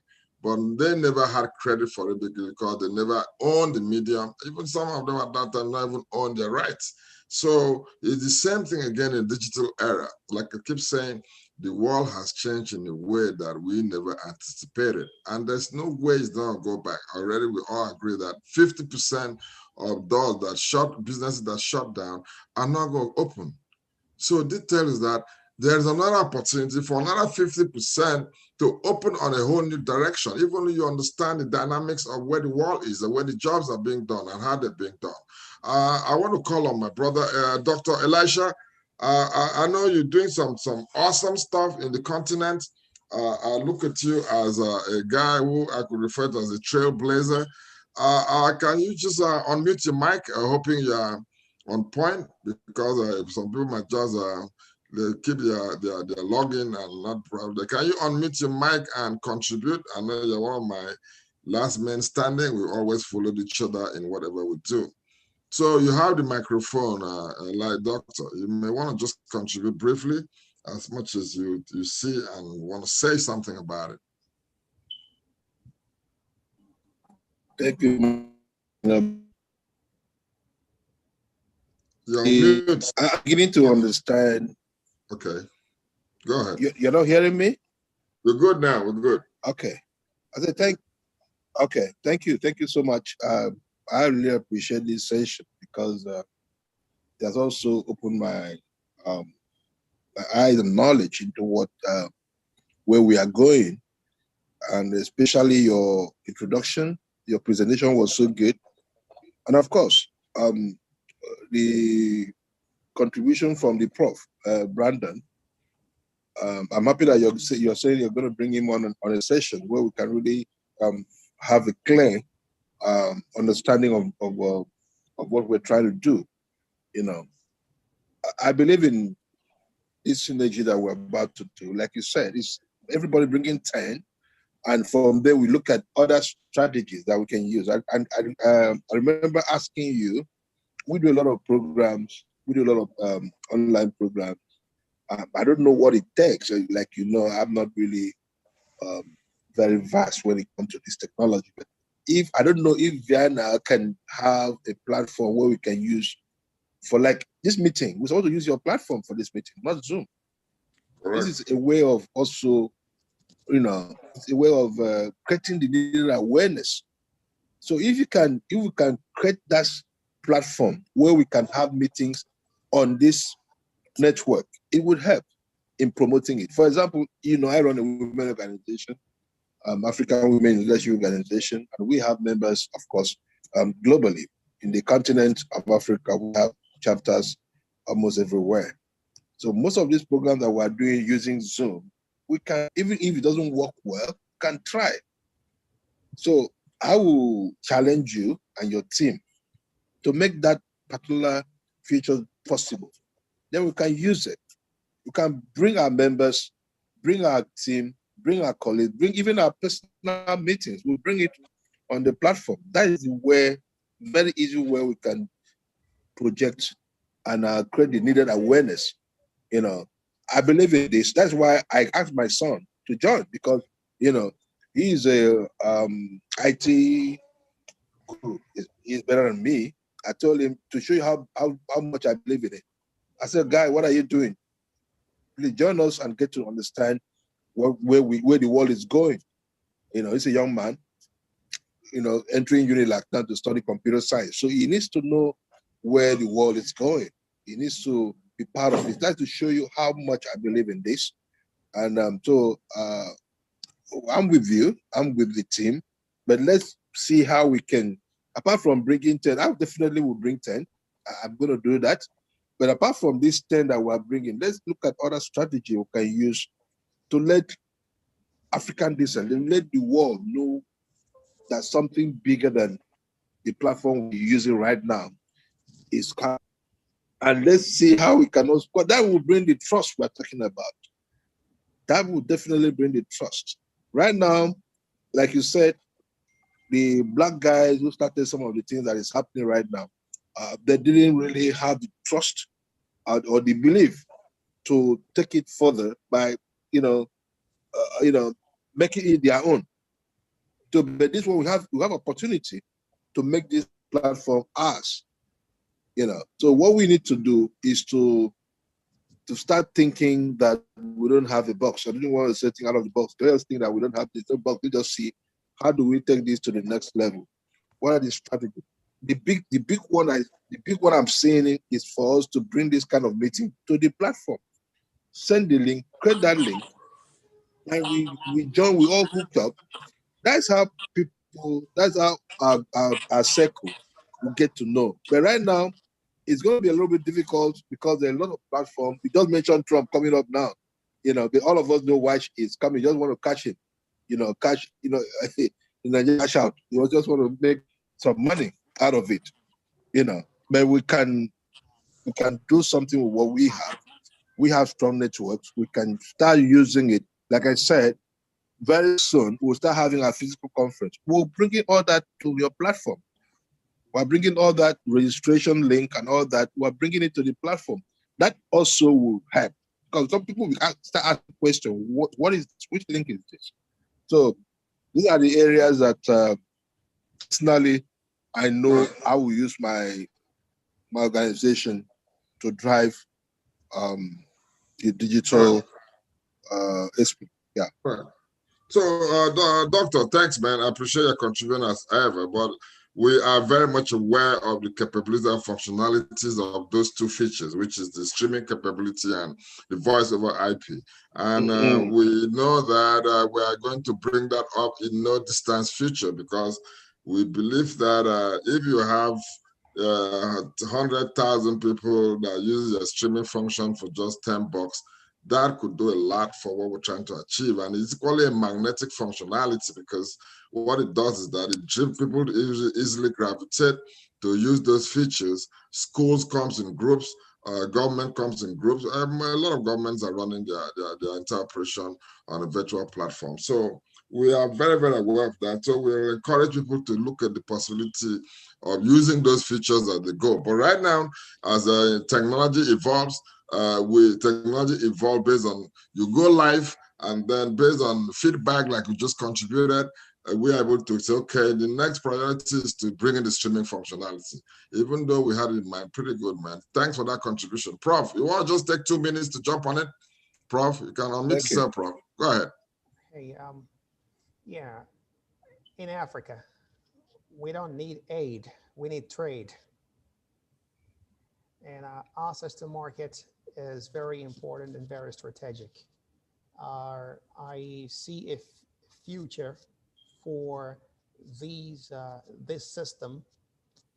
but they never had credit for it because they never owned the medium. Even some of them at that time not even owned their rights. So it's the same thing again in digital era. Like I keep saying, the world has changed in a way that we never anticipated. And there's no way it's gonna go back. Already we all agree that 50% of those that shut businesses that shut down are not gonna open. So this tells us that there's another opportunity for another 50% to open on a whole new direction, even though you understand the dynamics of where the world is and where the jobs are being done and how they're being done. I want to call on my brother, Dr. Elisha. I know you're doing some awesome stuff in the continent. I look at you as a guy who I could refer to as a trailblazer. Can you just unmute your mic, hoping you're on point, because some people might just they keep their login and not probably. Can you unmute your mic and contribute? I know you're one of my last men standing. We always follow each other in whatever we do. So you have the microphone, like doctor. You may want to just contribute briefly, as much as you see and want to say something about it. Thank you. You're on mute. I'm beginning to understand. Okay, go ahead. You're not hearing me? We're good now. We're good. Okay. I said thank you. Thank you so much. I really appreciate this session because it has also opened my eyes and knowledge into where we are going, and especially your introduction. Your presentation was so good, and of course, the contribution from the prof, Brandon. I'm happy that you're saying you're going to bring him on a session where we can really have a clear understanding of what we're trying to do. I believe in this synergy that we're about to do. Like you said, it's everybody bringing 10, and from there we look at other strategies that we can use. I remember asking you, we do a lot of programs, we do a lot of online programs. I don't know what it takes. Like, I'm not really very vast when it comes to this technology. But I don't know if ViaNile can have a platform where we can use for like this meeting. We're supposed to use your platform for this meeting, not Zoom. Correct. This is a way of also, it's a way of creating the needed awareness. So if we can create that platform where we can have meetings on this network, it would help in promoting it. For example, I run a women organization, African Women Leadership Organization, and we have members, of course, globally. In the continent of Africa, we have chapters almost everywhere. So most of these programs that we're doing using Zoom, we can, even if it doesn't work well, can try. So I will challenge you and your team to make that particular feature possible. Then we can use it. We can bring our members, bring our team, bring our colleagues, bring even our personal meetings. We'll bring it on the platform. That is where very easy way we can project and create the needed awareness. You know, I believe in this. That's why I asked my son to join, because you know he's a IT guru. He's better than me. I told him to show you how much I believe in it. I said, "Guy, what are you doing? Please join us and get to understand where the world is going." You know, he's a young man, you know, entering uni like that to study computer science. So he needs to know where the world is going. He needs to be part of it. That's to show you how much I believe in this. And I'm with you. I'm with the team. But let's see how we can, apart from bringing 10, I definitely will bring 10. I'm going to do that. But apart from this 10 that we're bringing, let's look at other strategy we can use to let African descent, let the world know that something bigger than the platform we're using right now is coming. And let's see how we can also, because that will bring the trust we're talking about. That will definitely bring the trust. Right now, like you said, the black guys who started some of the things that is happening right now, they didn't really have the trust or the belief to take it further by, making it their own. So, but this one we have opportunity to make this platform ours. So what we need to do is to start thinking that we don't have a box. I didn't want to say thing out of the box. Let us think that we don't have this box. We just see how do we take this to the next level. What are the strategies? The big one I'm saying is for us to bring this kind of meeting to the platform. Send the link, create that link, and we join. We all hooked up. That's how people. That's how our circle will get to know. But right now, it's going to be a little bit difficult because there are a lot of platforms. We just mentioned Trump coming up now. But all of us know why he's coming. You just want to catch him. Cash out. You just want to make some money out of it. But we can do something with what we have. We have strong networks. We can start using it. Like I said, very soon we'll start having a physical conference. We'll bring in all that to your platform. We're bringing all that registration link and all that. We're bringing it to the platform. That also will help, because some people will start asking the question, what is this? Which link is this? So these are the areas that personally I know I will use my organization to drive the digital aspect. Yeah. Right. So, Doctor, thanks, man. I appreciate your contribution as ever, but we are very much aware of the capabilities and functionalities of those two features, which is the streaming capability and the voice over IP. And we know that we are going to bring that up in no distance future, because we believe that if you have 100,000 people that use your streaming function for just $10, that could do a lot for what we're trying to achieve. And it's equally a magnetic functionality, because what it does is that it drives people to easily gravitate to use those features. Schools comes in groups, government comes in groups. A lot of governments are running their entire operation on a virtual platform. So we are very, very aware of that. So we encourage people to look at the possibility of using those features as they go. But right now, as technology evolves, technology evolve based on you go live, and then based on feedback like you just contributed, we're able to say, okay, the next priority is to bring in the streaming functionality. Even though we had it in mind, pretty good, man. Thanks for that contribution. Prof, you want to just take 2 minutes to jump on it? Prof, you can unmute yourself, Prof. Go ahead. Hey, yeah, in Africa, we don't need aid, we need trade. And access to market is very important and very strategic. I see a future for this system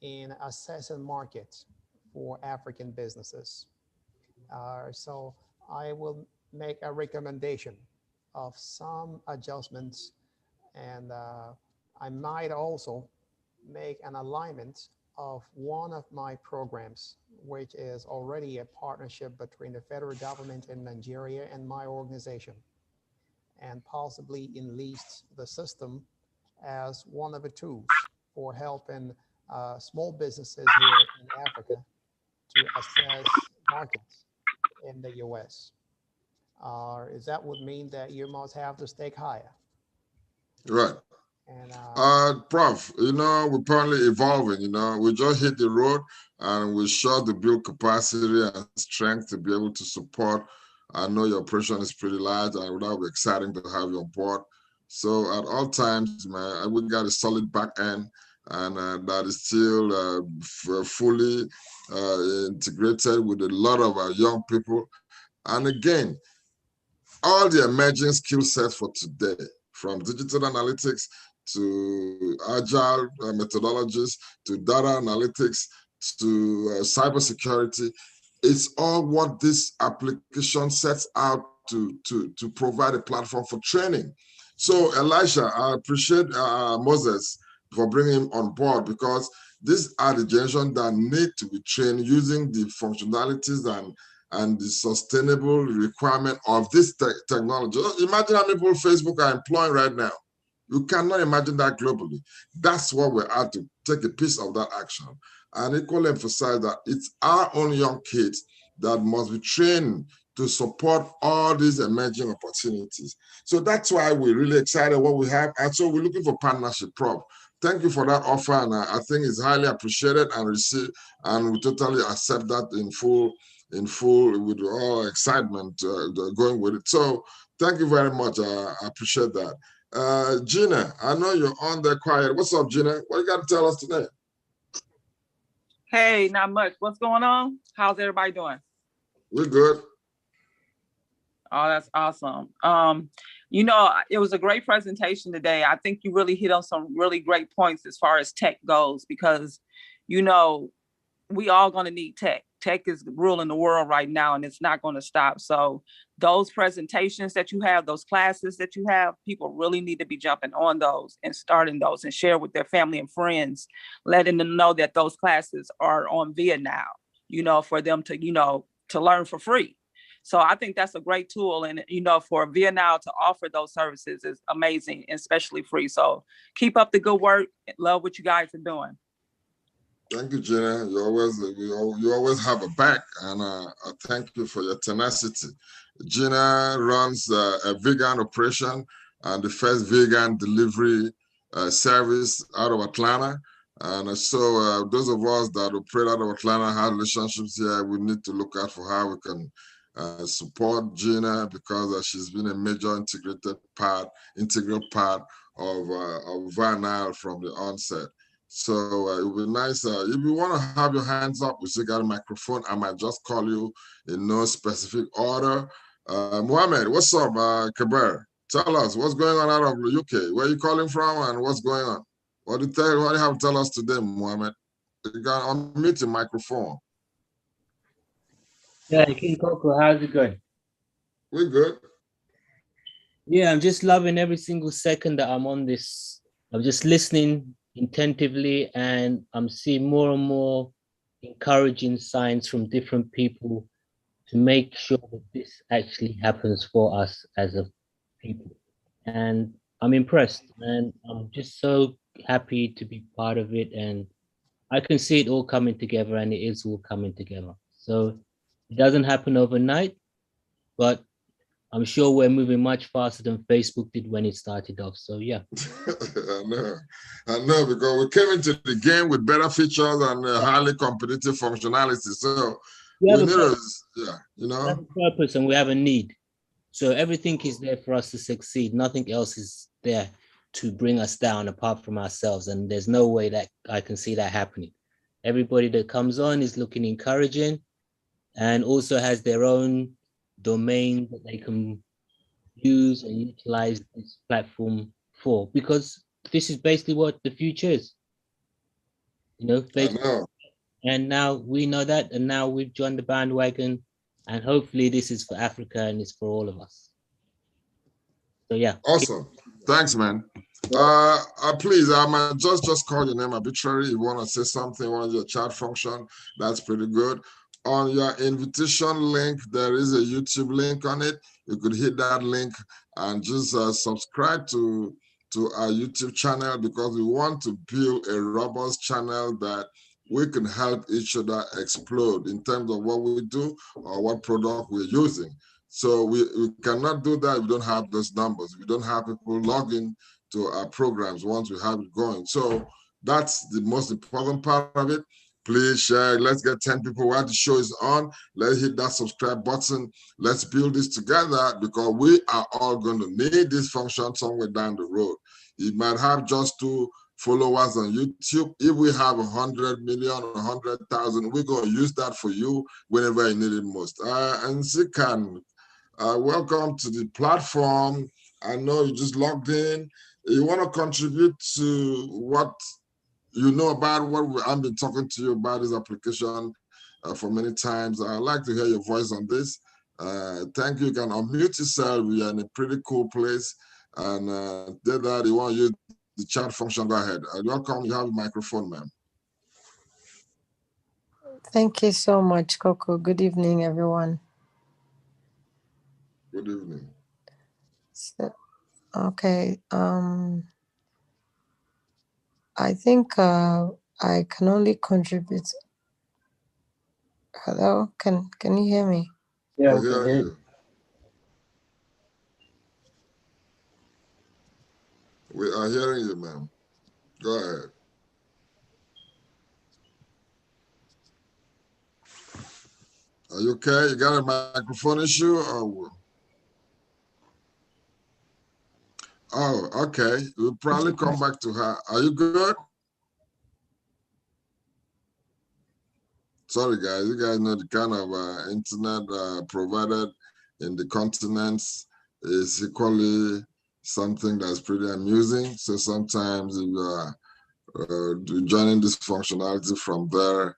in assessing markets for African businesses. So I will make a recommendation of some adjustments, and I might also make an alignment of one of my programs, which is already a partnership between the federal government in Nigeria and my organization, and possibly enlist the system as one of the tools for helping small businesses here in Africa to assess markets in the US. Is that would mean that you must have to stake higher? Right. And Prof, we're currently evolving, we just hit the road and we sure to build capacity and strength to be able to support. I know your operation is pretty large and that would be exciting to have you on board. So at all times, man, we got a solid back end and that is still fully integrated with a lot of our young people. And again, all the emerging skill sets for today, from digital analytics to agile methodologies, to data analytics, to cybersecurity. It's all what this application sets out to provide a platform for training. So Elisha, I appreciate Moses for bringing him on board, because these are the generation that need to be trained using the functionalities and the sustainable requirement of this technology. Imagine how many people Facebook are employing right now. You cannot imagine that globally. That's what we're at, to take a piece of that action and equally emphasize that it's our own young kids that must be trained to support all these emerging opportunities. So that's why we're really excited what we have. And so we're looking for partnership, Prof. Thank you for that offer. And I think it's highly appreciated and received, and we totally accept that in full with all excitement going with it. So thank you very much. I appreciate that. Gina, I know you're on there quiet. What's up, Gina? What you got to tell us today? Hey, not much. What's going on? How's everybody doing? We're good. Oh, that's awesome. It was a great presentation today. I think you really hit on some really great points as far as tech goes, because, we all going to need tech. Tech is ruling the world right now, and it's not going to stop. So those presentations that you have, those classes that you have, people really need to be jumping on those and starting those and share with their family and friends, letting them know that those classes are on ViaNile, for them to learn for free. So I think that's a great tool. And, for ViaNile to offer those services is amazing, especially free. So keep up the good work. Love what you guys are doing. Thank you, Gina. You always have a back, and I thank you for your tenacity. Gina runs a vegan operation and the first vegan delivery service out of Atlanta. And so those of us that operate out of Atlanta have relationships here. We need to look out for how we can support Gina, because she's been a major integral part of ViaNile from the onset. So it would be nice. If you want to have your hands up, we still got a microphone. I might just call you in no specific order. Mohammed, what's up, Kabir? Tell us what's going on out of the UK. Where are you calling from and what's going on? What do you have to tell us today, Mohammed? You got to unmute your microphone. Yeah, King Coco, how's it going? We're good. Yeah, I'm just loving every single second that I'm on this. I'm just listening attentively, and I'm seeing more and more encouraging signs from different people to make sure that this actually happens for us as a people. And I'm impressed, and I'm just so happy to be part of it. And I can see it all coming together, and it is all coming together. So it doesn't happen overnight, but I'm sure we're moving much faster than Facebook did when it started off. So yeah. I know, because we came into the game with better features and highly competitive functionality. So we have a purpose and we have a need. So everything is there for us to succeed. Nothing else is there to bring us down apart from ourselves. And there's no way that I can see that happening. Everybody that comes on is looking encouraging and also has their own domain that they can use and utilize this platform for, because this is basically what the future is. Facebook. And now we know that, and now we've joined the bandwagon, and hopefully this is for Africa and it's for all of us. So yeah. Awesome. Thanks, man. Please, I might just call your name arbitrary. You want to say something, you want to do a chat function, that's pretty good. On your invitation link, there is a YouTube link on it. You could hit that link and just subscribe to to our YouTube channel, because we want to build a robust channel that we can help each other explode in terms of what we do or what product we're using. So we cannot do that if we don't have those numbers. We don't have people logging to our programs once we have it going. So that's the most important part of it. Please share. Let's get 10 people while the show is on. Let's hit that subscribe button. Let's build this together, because we are all going to need this function somewhere down the road. You might have just 2 followers on YouTube. If we have 100 million or 100,000, we're going to use that for you whenever you need it most. And Sikan, welcome to the platform. I know you just logged in. You want to contribute to what you know about what I've been talking to you about this application for many times. I'd like to hear your voice on this. Thank you. You can unmute yourself. We are in a pretty cool place. And that you want to use the chat function, go ahead. Welcome. You have a microphone, ma'am. Thank you so much, Coco. Good evening, everyone. Good evening. So, okay. I think I can only contribute. Hello, can you hear me? Yeah, I we can hear hear you. you. We are hearing you, ma'am. Go ahead. Are you okay? You got a microphone issue? Oh, okay. We'll probably come back to her. Are you good? Sorry, guys. You guys know the kind of internet provided in the continents is equally something that's pretty amusing. So sometimes if you are joining this functionality from there,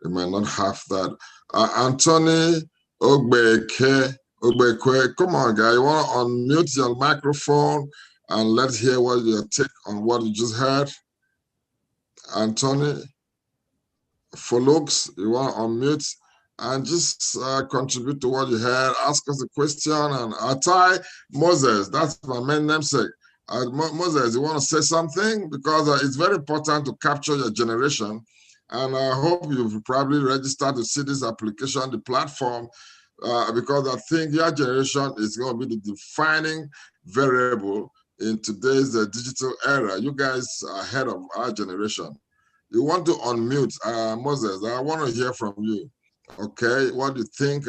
you might not have that. Anthony Ogbekwe, come on, guy. You want to unmute your microphone and let's hear what your take on what you just heard. Anthony, Folks, you want to unmute and just contribute to what you heard. Ask us a question. And Atai Moses, that's my main namesake. Moses, you want to say something? Because it's very important to capture your generation. And I hope you've probably registered to see this application, the platform, because I think your generation is going to be the defining variable in today's digital era. You guys are ahead of our generation. You want to unmute, Moses, I want to hear from you. Okay, what do you think?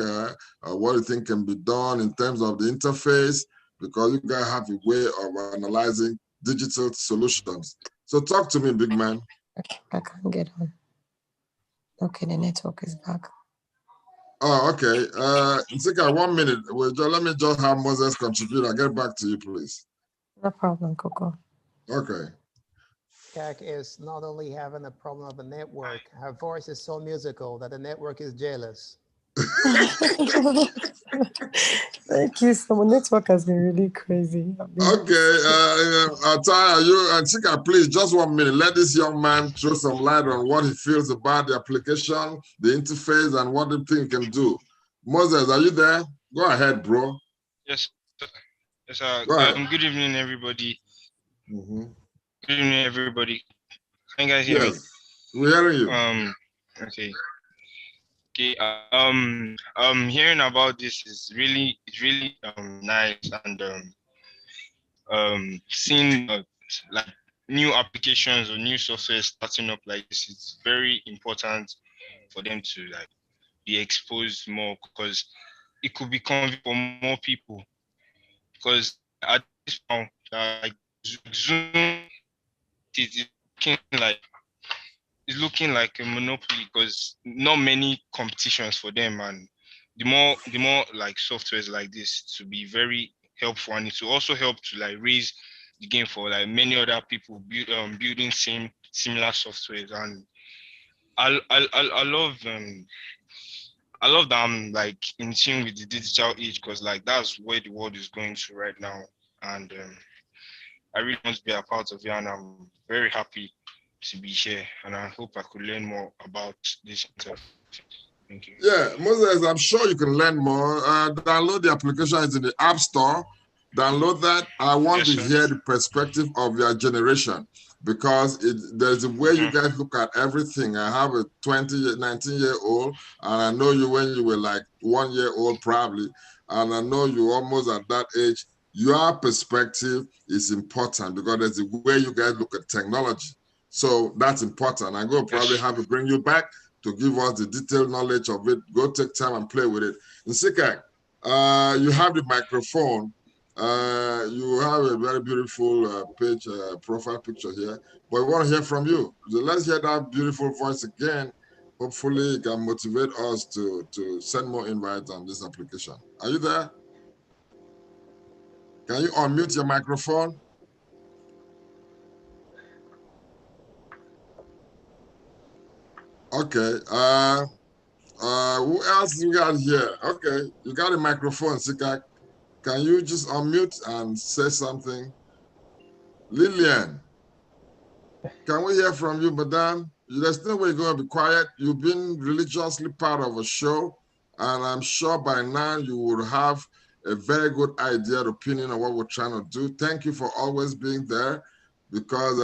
What do you think can be done in terms of the interface? Because you guys have a way of analyzing digital solutions. So talk to me, big man. I can't get on. Okay, the network is back. Oh, okay. Nsika, 1 minute. Let me just have Moses contribute. I'll get back to you, please. No problem, Coco. Okay. Kak is not only having a problem of the network, her voice is so musical that the network is jealous. Thank you. So my network has been really crazy. Okay, Taya, you and Chika, please, just 1 minute. Let this young man throw some light on what he feels about the application, the interface, and what the thing can do. Moses, are you there? Go ahead, bro. Yes, yes, Go ahead. good evening, everybody. Mm-hmm. Good evening, everybody. Can you guys hear me? Yes, we're hearing you. Okay. Okay. Hearing about this is really nice, and seeing like new applications or new software starting up like this, it's very important for them to like be exposed more, because it could be convenient for more people. Because at this point, like Zoom, it's looking like a monopoly, because not many competitions for them, and the more like softwares like this to be very helpful, and it will also help to like raise the game for like many other people building similar softwares. And I love I love that I'm like in tune with the digital age, because like that's where the world is going to right now, and I really want to be a part of it, and I'm very happy to be here, and I hope I could learn more about this interface. Thank you. Yeah, Moses, I'm sure you can learn more. Download the application. It's in the App Store. download that. I want Yes, to sir. hear the perspective of your generation, because there's a way you guys look at everything. I have a 19-year-old, and I know you when you were like 1 year old probably, and I know you almost at that age. Your perspective is important because there's a way you guys look at technology. So that's important. I'm going to probably have to bring you back to give us the detailed knowledge of it. Go take time and play with it. Nsika, you have the microphone. You have a very beautiful page, profile picture here, but we want to hear from you. So let's hear that beautiful voice again. Hopefully it can motivate us to send more invites on this application. Are you there? Can you unmute your microphone? Okay. Who else you got here? Okay, you got a microphone, Sika. Can you just unmute and say something? Lillian, can we hear from you, madam? There's no way you're going to be quiet. You've been religiously part of a show, and I'm sure by now you would have a very good idea, opinion on what we're trying to do. Thank you for always being there, because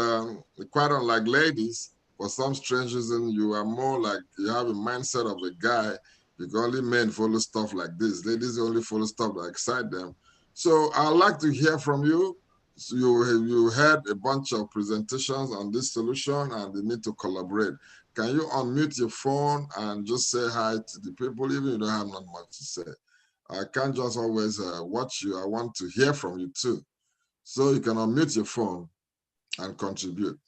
quite unlike ladies, for some strange reason, you are more like, you have a mindset of a guy, because only men follow stuff like this. Ladies only follow stuff that excite them. So I'd like to hear from you. So you had a bunch of presentations on this solution and they need to collaborate. Can you unmute your phone and just say hi to the people, even if you don't have not much to say? I can't just always watch you. I want to hear from you too. So you can unmute your phone and contribute.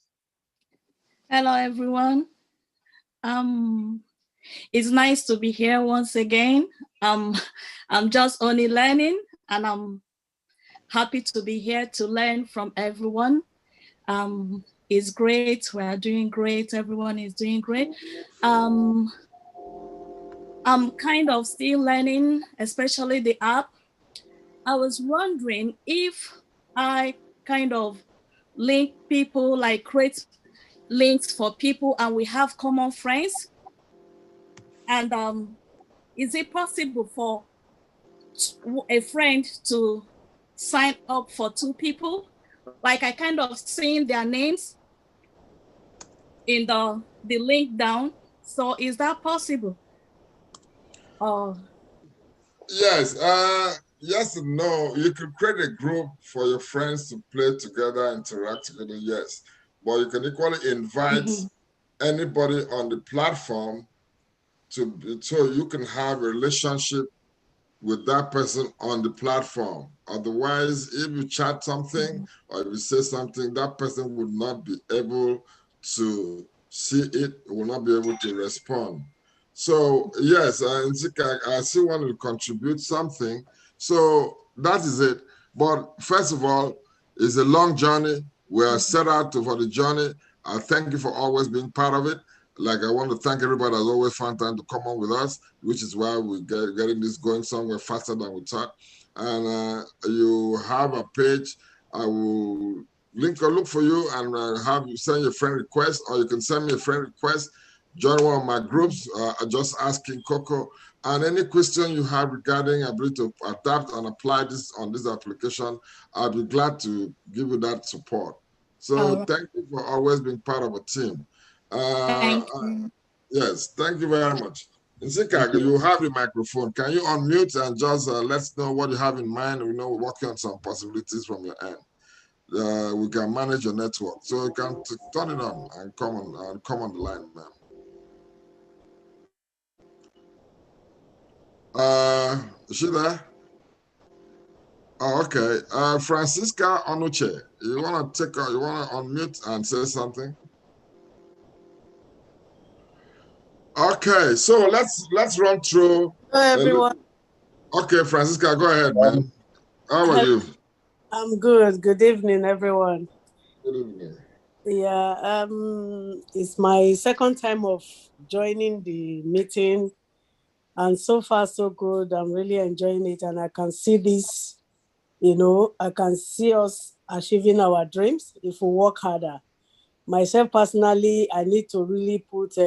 Hello, everyone. It's nice to be here once again. I'm just only learning, and I'm happy to be here to learn from everyone. It's great. We are doing great. Everyone is doing great. I'm kind of still learning, especially the app. I was wondering if I kind of link people, like create links for people, and we have common friends. And is it possible for a friend to sign up for 2 people? Like I kind of seen their names in the link down. So is that possible? Yes, yes and no. You could create a group for your friends to play together, interact together, yes. But you can equally invite anybody on the platform so you can have a relationship with that person on the platform. Otherwise, if you chat something or if you say something, that person would not be able to see it, will not be able to respond. So yes, I still want to contribute something. So that is it. But first of all, it's a long journey. We are set out for the journey. I thank you for always being part of it. Like I want to thank everybody that's always found time to come on with us, which is why we're getting this going somewhere faster than we thought. And you have a page. I will look for you and have you send your friend request, or you can send me a friend request. Join one of my groups, just asking Coco. And any question you have regarding ability to adapt and apply this on this application, I'll be glad to give you that support. So thank you for always being part of a team. Thank you. Yes, thank you very much. Nsika, you have the microphone. Can you unmute and just let us know what you have in mind? We know we're working on some possibilities from your end. We can manage your network. So you can turn it on and come on the line, man. Is she there? Oh, okay. Francisca Onuche, you want to unmute and say something? Okay, so let's run through. Hello, everyone. Okay, Francisca, go ahead, man. How are you? I'm good. Good evening, everyone. Good evening. Yeah, it's my second time of joining the meeting, and so far so good. I'm really enjoying it, and I can see this. I can see us achieving our dreams if we work harder. Myself personally, I need to really put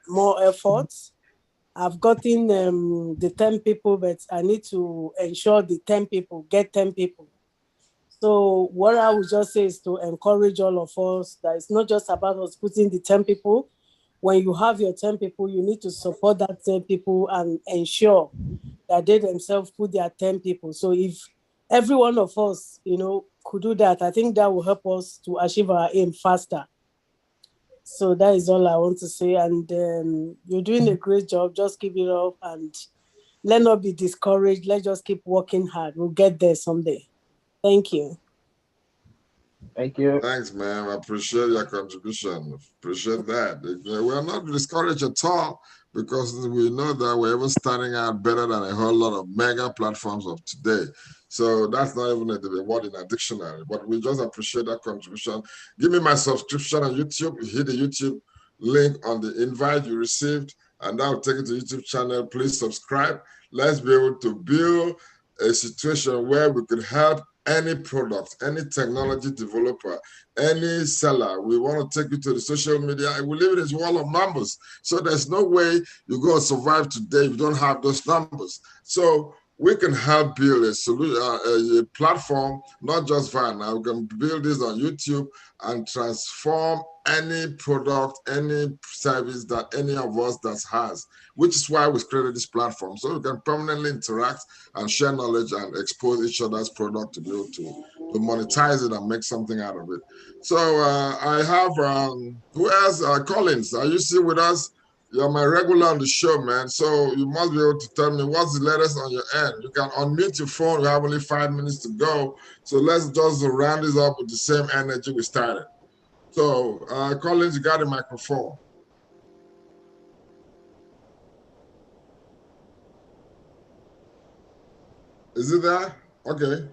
more effort. I've gotten the 10 people, but I need to ensure the 10 people get 10 people. So what I would just say is to encourage all of us that it's not just about us putting the 10 people. When you have your 10 people, you need to support that 10 people and ensure that they themselves put their 10 people. So if every one of us, could do that, I think that will help us to achieve our aim faster. So that is all I want to say. And you're doing a great job. Just keep it up and let's not be discouraged. Let's just keep working hard. We'll get there someday. Thank you. Thank you. Thanks, man. I appreciate your contribution. Appreciate that. We're not discouraged at all because we know that we're even starting out better than a whole lot of mega platforms of today. So that's not even a word in a dictionary, but we just appreciate that contribution. Give me my subscription on YouTube. Hit the YouTube link on the invite you received, and that will take you to YouTube channel. Please subscribe. Let's be able to build a situation where we could help any product, any technology developer, any seller. We want to take you to the social media. We live in this world of numbers. So there's no way you're going to survive today if you don't have those numbers. So we can help build a solution, a platform, not just ViaNile. We can build this on YouTube and transform any product, any service that any of us that has, which is why we created this platform. So we can permanently interact and share knowledge and expose each other's product to be able to monetize it and make something out of it. So I have, who else? Collins, are you still with us? You're my regular on the show, man. So you must be able to tell me what's the latest on your end. You can unmute your phone. We have only 5 minutes to go. So let's just round this up with the same energy we started. So Collins, you got a microphone. Is it there? Okay.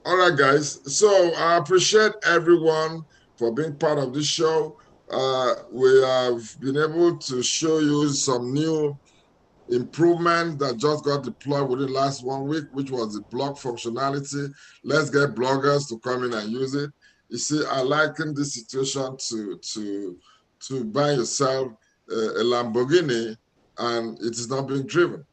All right, guys. So I appreciate everyone for being part of this show. We have been able to show you some new improvement that just got deployed within the last 1 week, which was the blog functionality. Let's get bloggers to come in and use it. You see, I liken this situation to buy yourself a Lamborghini and it is not being driven.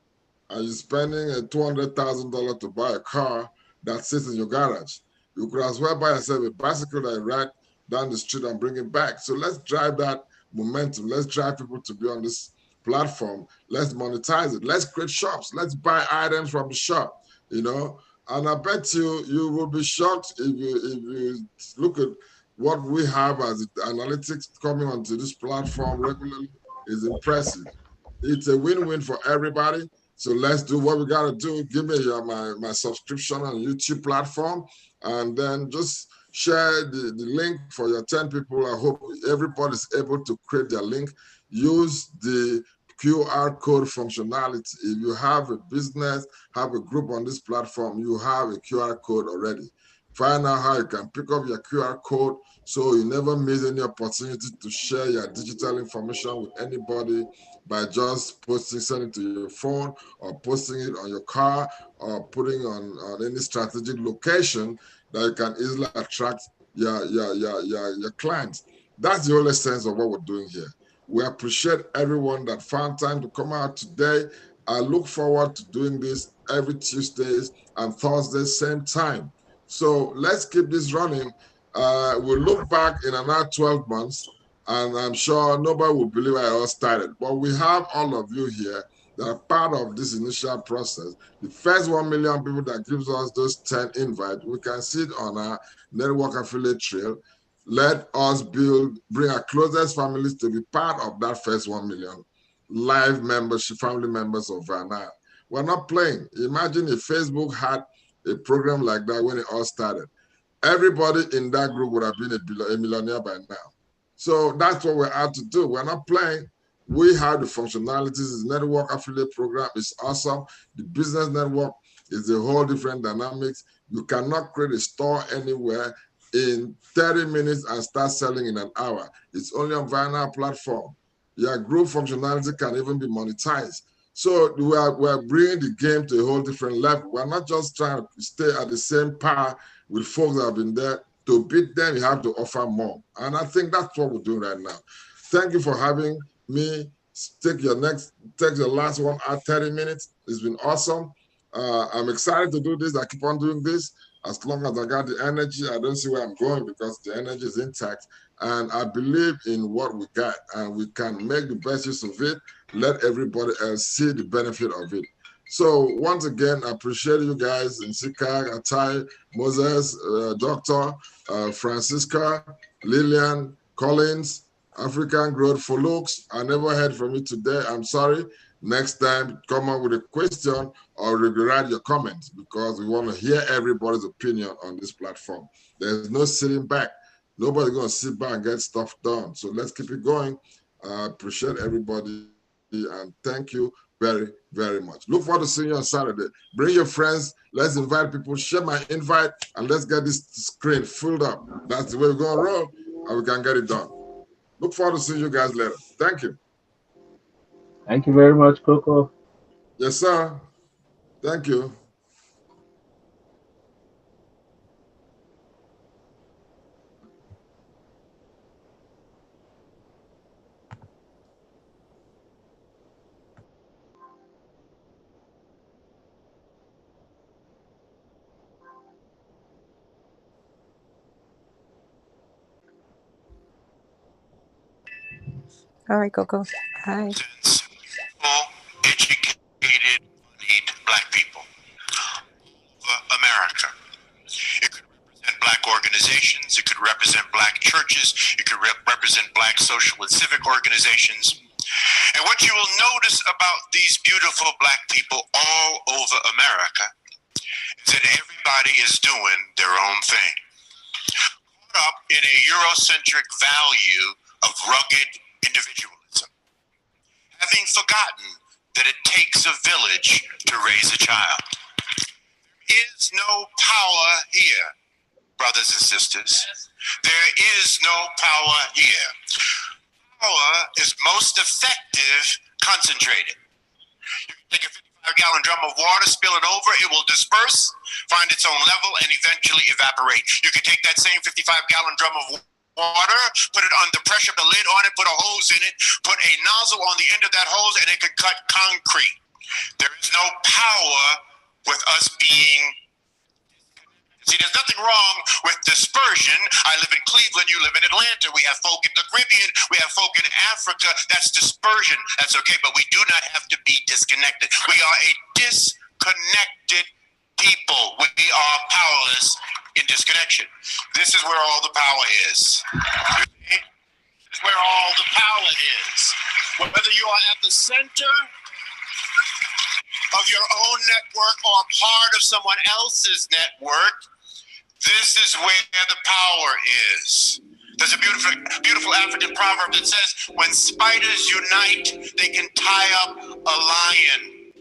And you're spending $200,000 to buy a car that sits in your garage. You could as well buy yourself a bicycle that you ride down the street and bring it back. So let's drive that momentum. Let's drive people to be on this platform. Let's monetize it. Let's create shops. Let's buy items from the shop, And I bet you will be shocked if you look at what we have as analytics coming onto this platform regularly is impressive. It's a win-win for everybody. So let's do what we got to do. Give me my subscription on YouTube platform, and then just share the link for your 10 people. I hope everybody's able to create their link. Use the QR code functionality. If you have a business, have a group on this platform, you have a QR code already. Find out how you can pick up your QR code so you never miss any opportunity to share your digital information with anybody by just sending it to your phone or posting it on your car or putting on any strategic location that you can easily attract your clients. That's the whole essence of what we're doing here. We appreciate everyone that found time to come out today. I look forward to doing this every Tuesdays and Thursdays, same time. So let's keep this running. We'll look back in another 12 months, and I'm sure nobody will believe I all started. But we have all of you here that are part of this initial process. The first 1 million people that gives us those 10 invites, we can see it on our network affiliate trail. Let us bring our closest families to be part of that first 1 million live membership, family members of ViaNile. We're not playing. Imagine if Facebook had a program like that when it all started. Everybody in that group would have been a millionaire by now. So that's what we're out to do. We're not playing. We have the functionalities. The network affiliate program is awesome. The business network is a whole different dynamics. You cannot create a store anywhere in 30 minutes and start selling in an hour. It's only on ViaNile platform. Your group functionality can even be monetized. So we're bringing the game to a whole different level. We're not just trying to stay at the same par with folks that have been there. To beat them, you have to offer more. And I think that's what we're doing right now. Thank you for having me. Take your last one at 30 minutes. It's been awesome. I'm excited to do this. I keep on doing this. As long as I got the energy, I don't see where I'm going because the energy is intact. And I believe in what we got, and we can make the best use of it. Let everybody else see the benefit of it. So once again, I appreciate you guys in Sika, Atai, Moses, Dr. Francisca, Lillian, Collins, African Growth for Looks. I never heard from you today. I'm sorry. Next time, come up with a question or write your comments because we want to hear everybody's opinion on this platform. There's no sitting back. Nobody's going to sit back and get stuff done. So let's keep it going. I appreciate everybody and thank you very, very much. Look forward to seeing you on Saturday. Bring your friends. Let's invite people. Share my invite and let's get this screen filled up. That's the way we're going to roll and we can get it done. Look forward to seeing you guys later. Thank you. Thank you very much, Coco. Yes, sir. Thank you. All right, Coco. Hi. Educated, moneyed Black people of America. It could represent Black organizations. It could represent Black churches. It could represent Black social and civic organizations. And what you will notice about these beautiful Black people all over America is that everybody is doing their own thing. Caught up in a Eurocentric value of rugged individualism, having forgotten that it takes a village to raise a child. There is no power here, brothers and sisters. There is no power here. Power is most effective concentrated. You can take a 55-gallon drum of water, spill it over, it will disperse, find its own level, and eventually evaporate. You can take that same 55-gallon drum of water, put it under pressure, the lid on it, put a hose in it, put a nozzle on the end of that hose, and it could cut concrete. There is no power with us being. See, there's nothing wrong with dispersion. I live in Cleveland, you live in Atlanta. We have folk in the Caribbean, we have folk in Africa. That's dispersion. That's okay, but we do not have to be disconnected. We are a disconnected people. We are powerless in disconnection. This is where all the power is. This is where all the power is. Whether you are at the center of your own network or part of someone else's network, this is where the power is. There's a beautiful African proverb that says, when spiders unite, they can tie up a lion.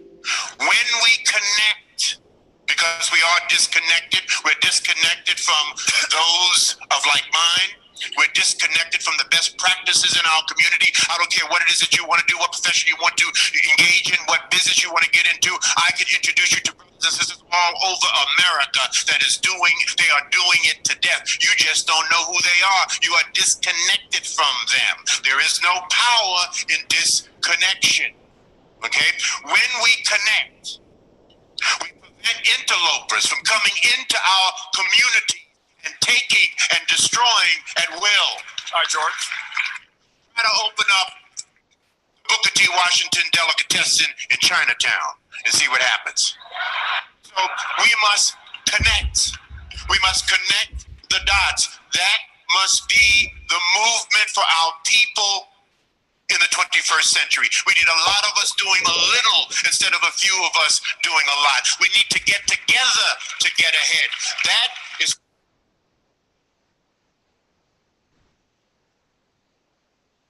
When we connect, because we are disconnected, we're disconnected from those of like mind. We're disconnected from the best practices in our community. I don't care what it is that you want to do, what profession you want to engage in, what business you want to get into. I can introduce you to brothers and sisters all over America they are doing it to death. You just don't know who they are. You are disconnected from them. There is no power in disconnection. Okay? When we connect, we prevent interlopers from coming into our community and taking and destroying at will. All right, George. Try to open up Booker T. Washington Delicatessen in Chinatown and see what happens. So we must connect. We must connect the dots. That must be the movement for our people in the 21st century. We need a lot of us doing a little instead of a few of us doing a lot. We need to get together to get ahead. That